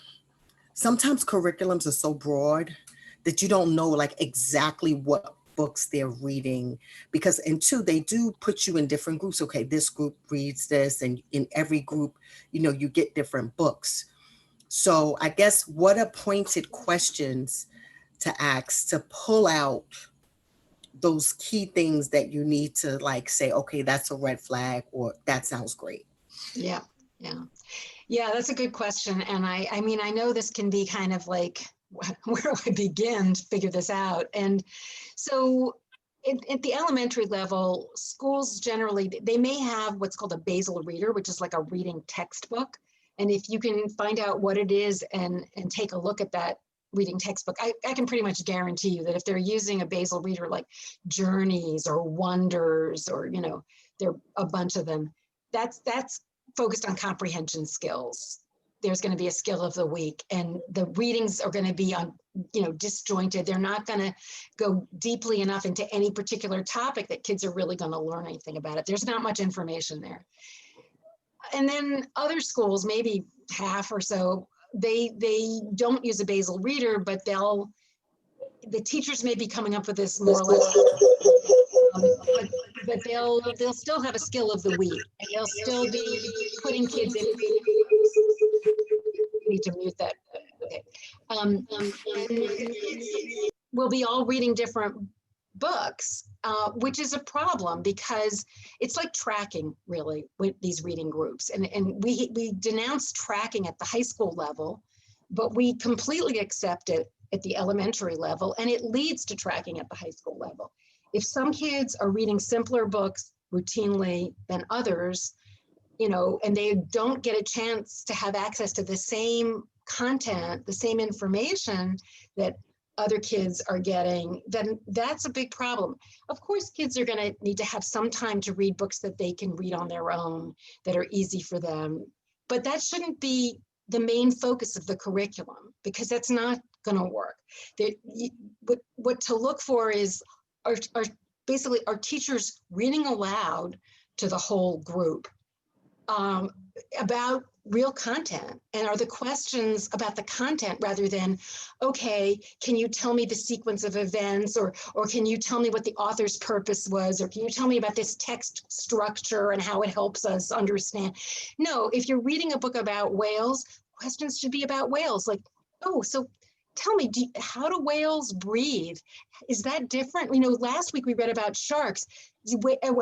sometimes curriculums are so broad that you don't know like exactly what books they're reading, because and two, they do put you in different groups. Okay, this group reads this, and in every group, you know, you get different books. So I guess, what are pointed questions to ask to pull out those key things that you need to, like, say, okay, that's a red flag, or that sounds great? Yeah, that's a good question. And I mean, I know this can be kind of like, where do I begin to figure this out? And so at the elementary level, schools generally, they may have what's called a basal reader, which is like a reading textbook. And if you can find out what it is and take a look at that reading textbook, I can pretty much guarantee you that if they're using a basal reader like Journeys or Wonders, or, you know, there are a bunch of them, that's focused on comprehension skills. There's going to be a skill of the week, and the readings are going to be on, you know, disjointed. They're not going to go deeply enough into any particular topic that kids are really going to learn anything about it. There's not much information there. And then other schools, maybe half or so, they don't use a basal reader, but the teachers may be coming up with this more or less, but they'll still have a skill of the week, and they'll still be putting kids in. Need to mute that. Okay. We'll be all reading different books, which is a problem because it's like tracking, really, with these reading groups. And we denounce tracking at the high school level, but we completely accept it at the elementary level, and it leads to tracking at the high school level. If some kids are reading simpler books routinely than others, you know, and they don't get a chance to have access to the same content, the same information that other kids are getting, then that's a big problem. Of course, kids are going to need to have some time to read books that they can read on their own, that are easy for them. But that shouldn't be the main focus of the curriculum, because that's not going to work. What to look for is basically our teachers reading aloud to the whole group about real content, and are the questions about the content rather than, okay, can you tell me the sequence of events, or can you tell me what the author's purpose was, or can you tell me about this text structure and how it helps us understand? No, if you're reading a book about whales, questions should be about whales, like, oh, so tell me, how do whales breathe? Is that different? You know, last week we read about sharks.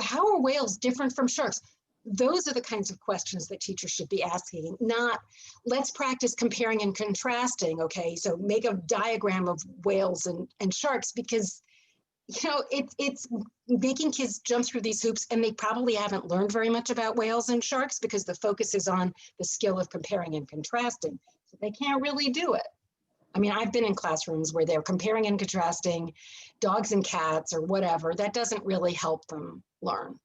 How are whales different from sharks? Those are the kinds of questions that teachers should be asking, not let's practice comparing and contrasting. Okay, so make a diagram of whales and sharks, because, you know, it's making kids jump through these hoops, and they probably haven't learned very much about whales and sharks because the focus is on the skill of comparing and contrasting. So they can't really do it. I mean, I've been in classrooms where they're comparing and contrasting dogs and cats or whatever. That doesn't really help them learn.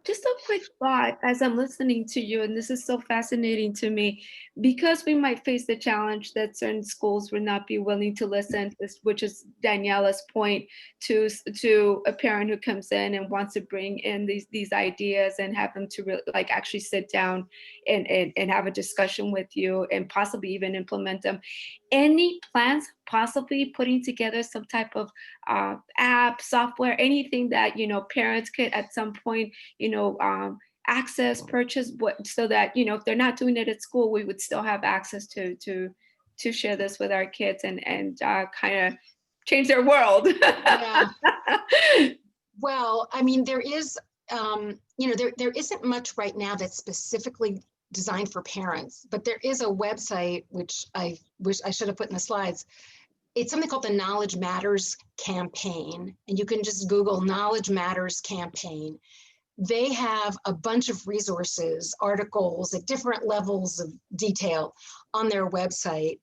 Just a quick thought as I'm listening to you, and this is so fascinating to me, because we might face the challenge that certain schools would not be willing to listen, which is Daniela's point, to a parent who comes in and wants to bring in these ideas and have them to really, like, actually sit down and have a discussion with you and possibly even implement them. Any plans possibly putting together some type of app, software, anything that, you know, parents could at some point, you know, access, purchase, so that, you know, if they're not doing it at school, we would still have access to share this with our kids and kind of change their world. Yeah. Well, I mean, there is, you know, there isn't much right now that's specifically designed for parents, but there is a website, which I wish I should have put in the slides. It's something called the Knowledge Matters campaign, and you can just Google Knowledge Matters campaign. They have a bunch of resources, articles at different levels of detail on their website.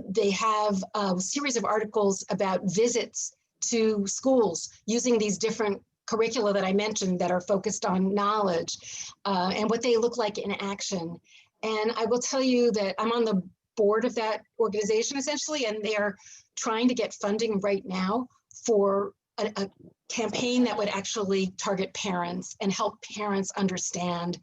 They have a series of articles about visits to schools using these different curricula that I mentioned that are focused on knowledge and what they look like in action. And I will tell you that I'm on the board of that organization essentially, and they're trying to get funding right now for a campaign that would actually target parents and help parents understand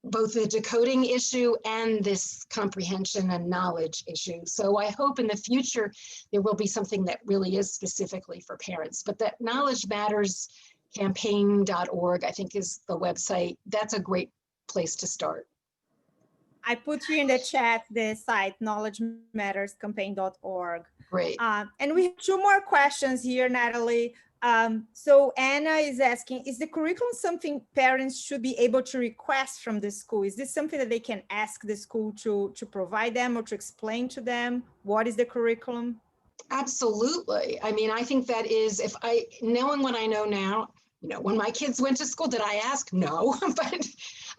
both the decoding issue and this comprehension and knowledge issue. So I hope in the future there will be something that really is specifically for parents. But that Knowledge Matters campaign.org, I think, is the website. That's a great place to start. I put you in the chat the site, knowledgematterscampaign.org. Great. And we have two more questions here, Natalie. So Anna is asking, is the curriculum something parents should be able to request from the school? Is this something that they can ask the school to provide them or to explain to them? What is the curriculum? Absolutely. I mean, I think that is, knowing what I know now, you know, when my kids went to school, did I ask? No, but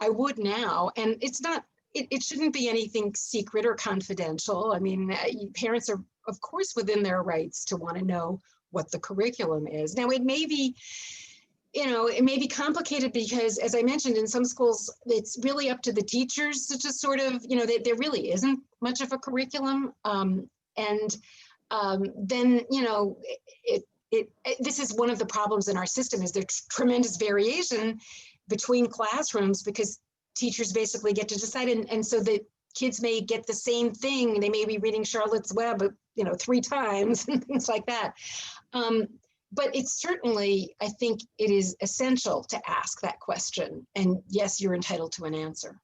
I would now. And it's not, it shouldn't be anything secret or confidential. I mean, parents are, of course, within their rights to want to know what the curriculum is. Now, it may be, it may be complicated because, as I mentioned, in some schools, it's really up to the teachers to just sort of, there really isn't much of a curriculum. Then, this is one of the problems in our system, is there's tremendous variation between classrooms because teachers basically get to decide. And so the kids may get the same thing. They may be reading Charlotte's Web, 3 times and things like that. But it's certainly, I think it is essential to ask that question. And yes, you're entitled to an answer.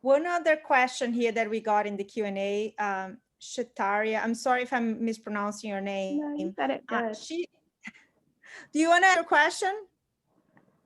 One other question here that we got in the Q&A, Shataria, I'm sorry if I'm mispronouncing your name. No, you said it good. Do you want to ask a question?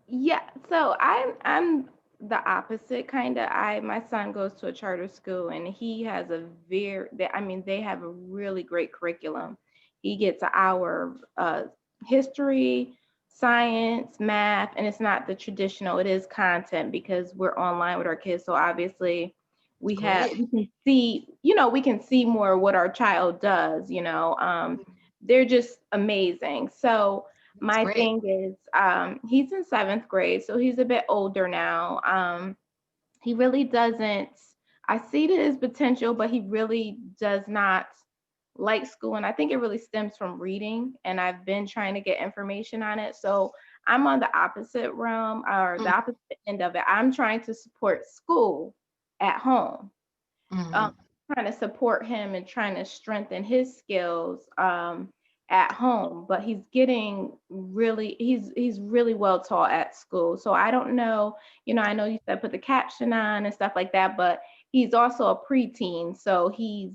Yeah, so I'm the opposite kind of. My son goes to a charter school, and he has they have a really great curriculum. He gets an hour of history, science, math, and it's not the traditional, it is content because we're online with our kids. So obviously we can see more what our child does, they're just amazing. So my thing is, he's in 7th grade, so he's a bit older now. He really doesn't, I see his potential, but he really does not like school. And I think it really stems from reading, and I've been trying to get information on it. So I'm on the opposite realm, or the opposite end of it. I'm trying to support school at home, trying to support him and trying to strengthen his skills at home, but he's really well taught at school. So I don't know, I know you said put the caption on and stuff like that, but he's also a preteen. So he's,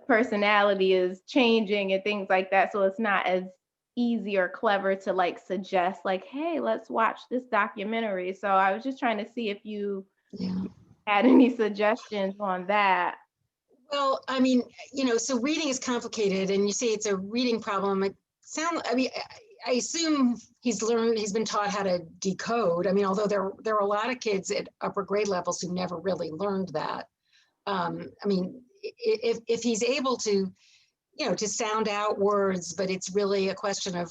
personality is changing and things like that. So it's not as easy or clever to suggest hey, let's watch this documentary. So I was just trying to see if you had any suggestions on that. Well, I mean, so reading is complicated, and you say it's a reading problem. I assume he's been taught how to decode. I mean, although there are a lot of kids at upper grade levels who never really learned that. If he's able to, to sound out words, but it's really a question of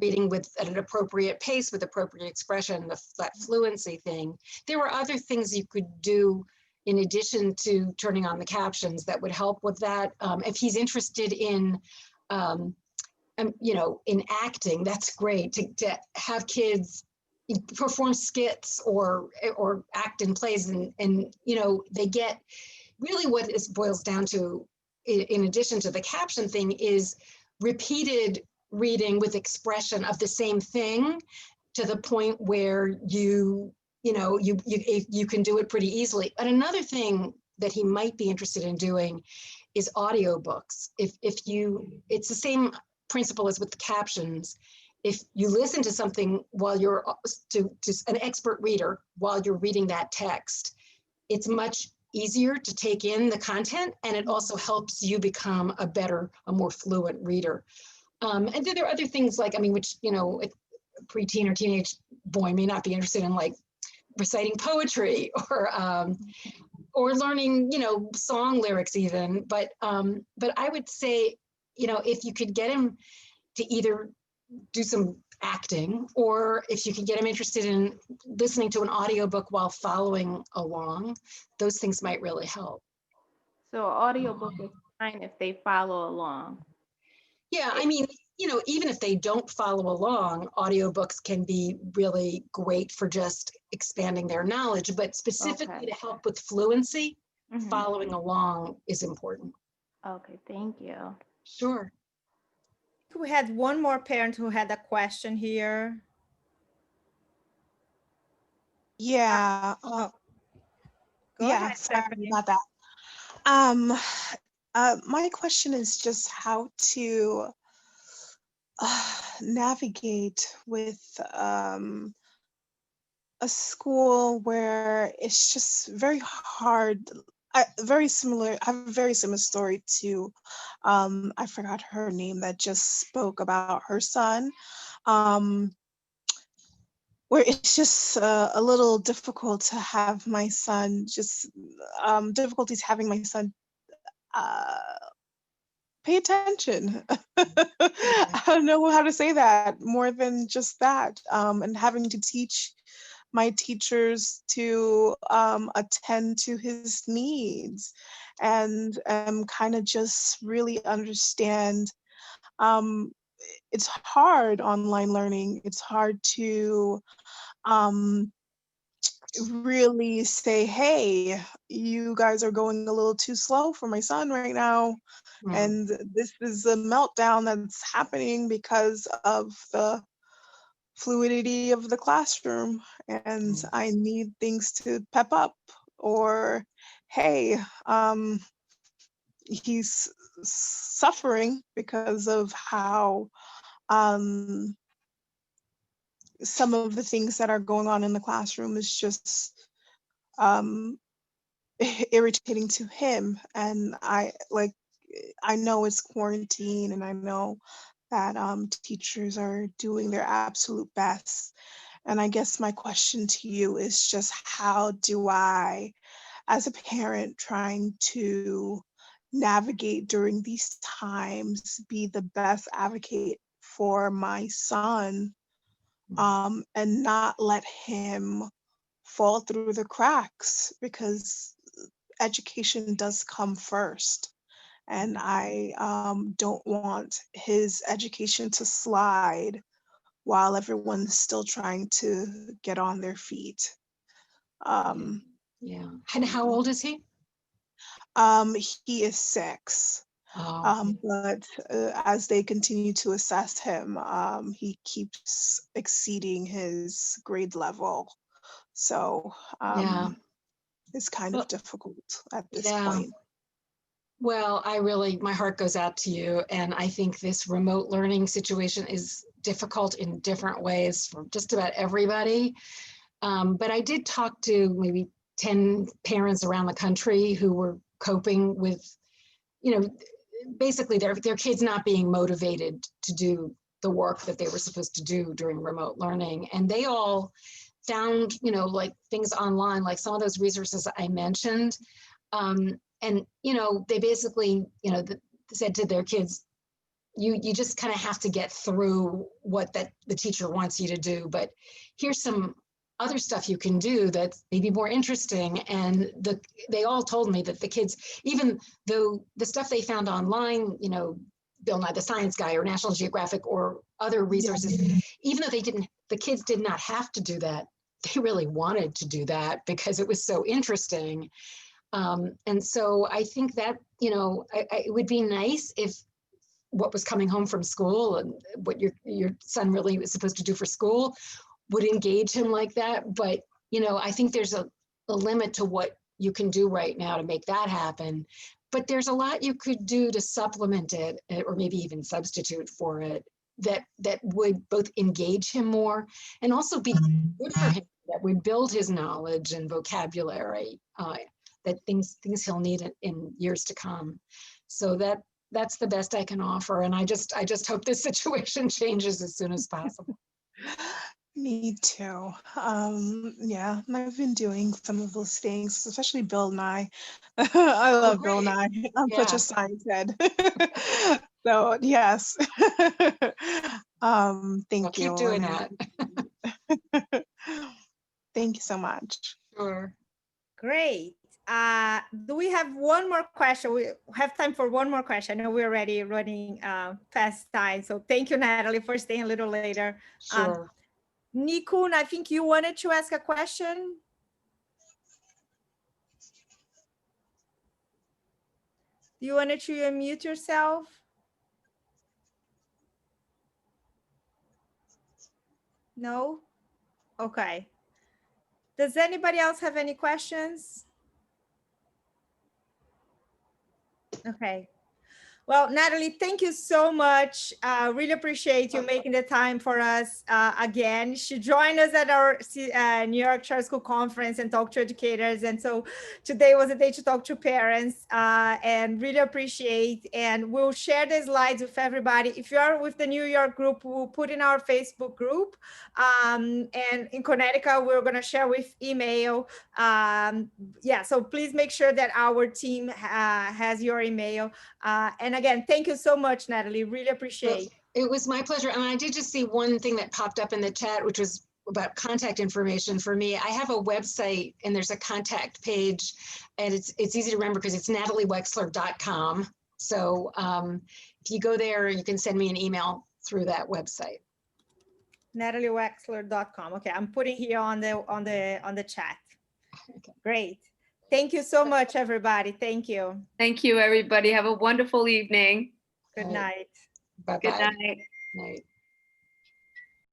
reading at an appropriate pace with appropriate expression, that fluency thing. There were other things you could do in addition to turning on the captions that would help with that. If he's interested in, in acting, that's great to have kids perform skits or act in plays, and they get really what this boils down to, in addition to the caption thing, is repeated reading with expression of the same thing to the point where you can do it pretty easily. But another thing that he might be interested in doing is audiobooks. It's the same principle as with the captions. If you listen to something while you're to an expert reader while you're reading that text, it's much easier to take in the content, and it also helps you become a more fluent reader. And then there are other things which a preteen or teenage boy may not be interested in, reciting poetry or learning, song lyrics even. But I would say, if you could get him to either do some acting, or if you could get him interested in listening to an audiobook while following along, those things might really help. So audiobook is fine if they follow along. Yeah, I mean, even if they don't follow along, audiobooks can be really great for just expanding their knowledge, but specifically to help with fluency, following along is important. Okay, thank you. Sure. We had one more parent who had a question here. Yeah. Go ahead, Sorry Stephanie. about that. My question is just how to navigate with a school where it's just very hard. I have a very similar story to, I forgot her name, that just spoke about her son. where it's just a little difficult to have my son difficulties having my son uh, pay attention. I don't know how to say that more than just that. And having to teach my teachers to attend to his needs and kind of just really understand. Um, it's hard online learning. It's hard to um, really say, hey, you guys are going a little too slow for my son right now. Mm, And this is a meltdown that's happening because of the fluidity of the classroom. And mm, I need things to pep up. Or, hey, he's suffering because of how um, some of the things that are going on in the classroom is just um, irritating to him. And I know it's quarantine, and I know that teachers are doing their absolute best. And I guess my question to you is just how do I, as a parent trying to navigate during these times, be the best advocate for my son, and not let him fall through the cracks, because education does come first. And I don't want his education to slide while everyone's still trying to get on their feet. yeah. Um, Yeah. And how old is he? he is 6, Oh, but as they continue to assess him, he keeps exceeding his grade level. So yeah. it's kind of Well, difficult at this yeah. point. Well, my heart goes out to you. And I think this remote learning situation is difficult in different ways for just about everybody. But I did talk to maybe 10 parents around the country who were coping with, basically their kids not being motivated to do the work that they were supposed to do during remote learning. And they all found, like things online, like some of those resources I mentioned. And, they basically, said to their kids, you just kind of have to get through what the teacher wants you to do. But here's some other stuff you can do that's maybe more interesting. And they all told me that the kids, even though the stuff they found online, Bill Nye the Science Guy or National Geographic or other Yeah. resources, even though the kids did not have to do that, they really wanted to do that because it was so interesting. And so I think that, it would be nice if what was coming home from school and what your son really was supposed to do for school would engage him like that. But, I think there's a limit to what you can do right now to make that happen. But there's a lot you could do to supplement it or maybe even substitute for it that would both engage him more and also be good for him, that would build his knowledge and vocabulary, that things he'll need in years to come. So that's the best I can offer. And I just hope this situation changes as soon as possible. Me too. Yeah, and I've been doing some of those things, especially Bill Nye. I Oh, love Bill great. Nye. I'm such Yeah. a science head. So yes. Well, Thank keep you. doing that. Thank you so much. Sure. Great. Do we have one more question? We have time for one more question. I know we're already running past time. So thank you, Natalie, for staying a little later. Sure. Nikun, I think you wanted to ask a question. Do you wanted to unmute yourself? No? Okay. Does anybody else have any questions? Okay. Well, Natalie, thank you so much. Really appreciate you making the time for us again. She joined us at our New York Charter School Conference and talked to educators. And so today was a day to talk to parents and really appreciate. And we'll share the slides with everybody. If you are with the New York group, we'll put in our Facebook group. And in Connecticut, we're going to share with email. Yeah, so please make sure that our team has your email. And again, thank you so much, Natalie. Really appreciate. It was my pleasure. And I did just see one thing that popped up in the chat, which was about contact information for me. I have a website and there's a contact page, and it's easy to remember because it's nataliewexler.com. So if you go there, you can send me an email through that website. nataliewexler.com. Okay, I'm putting here on the chat. Okay. Great. Thank you so much, everybody. Thank you. Thank you, everybody. Have a wonderful evening. Good All right. night. Bye-bye. Good night. Night.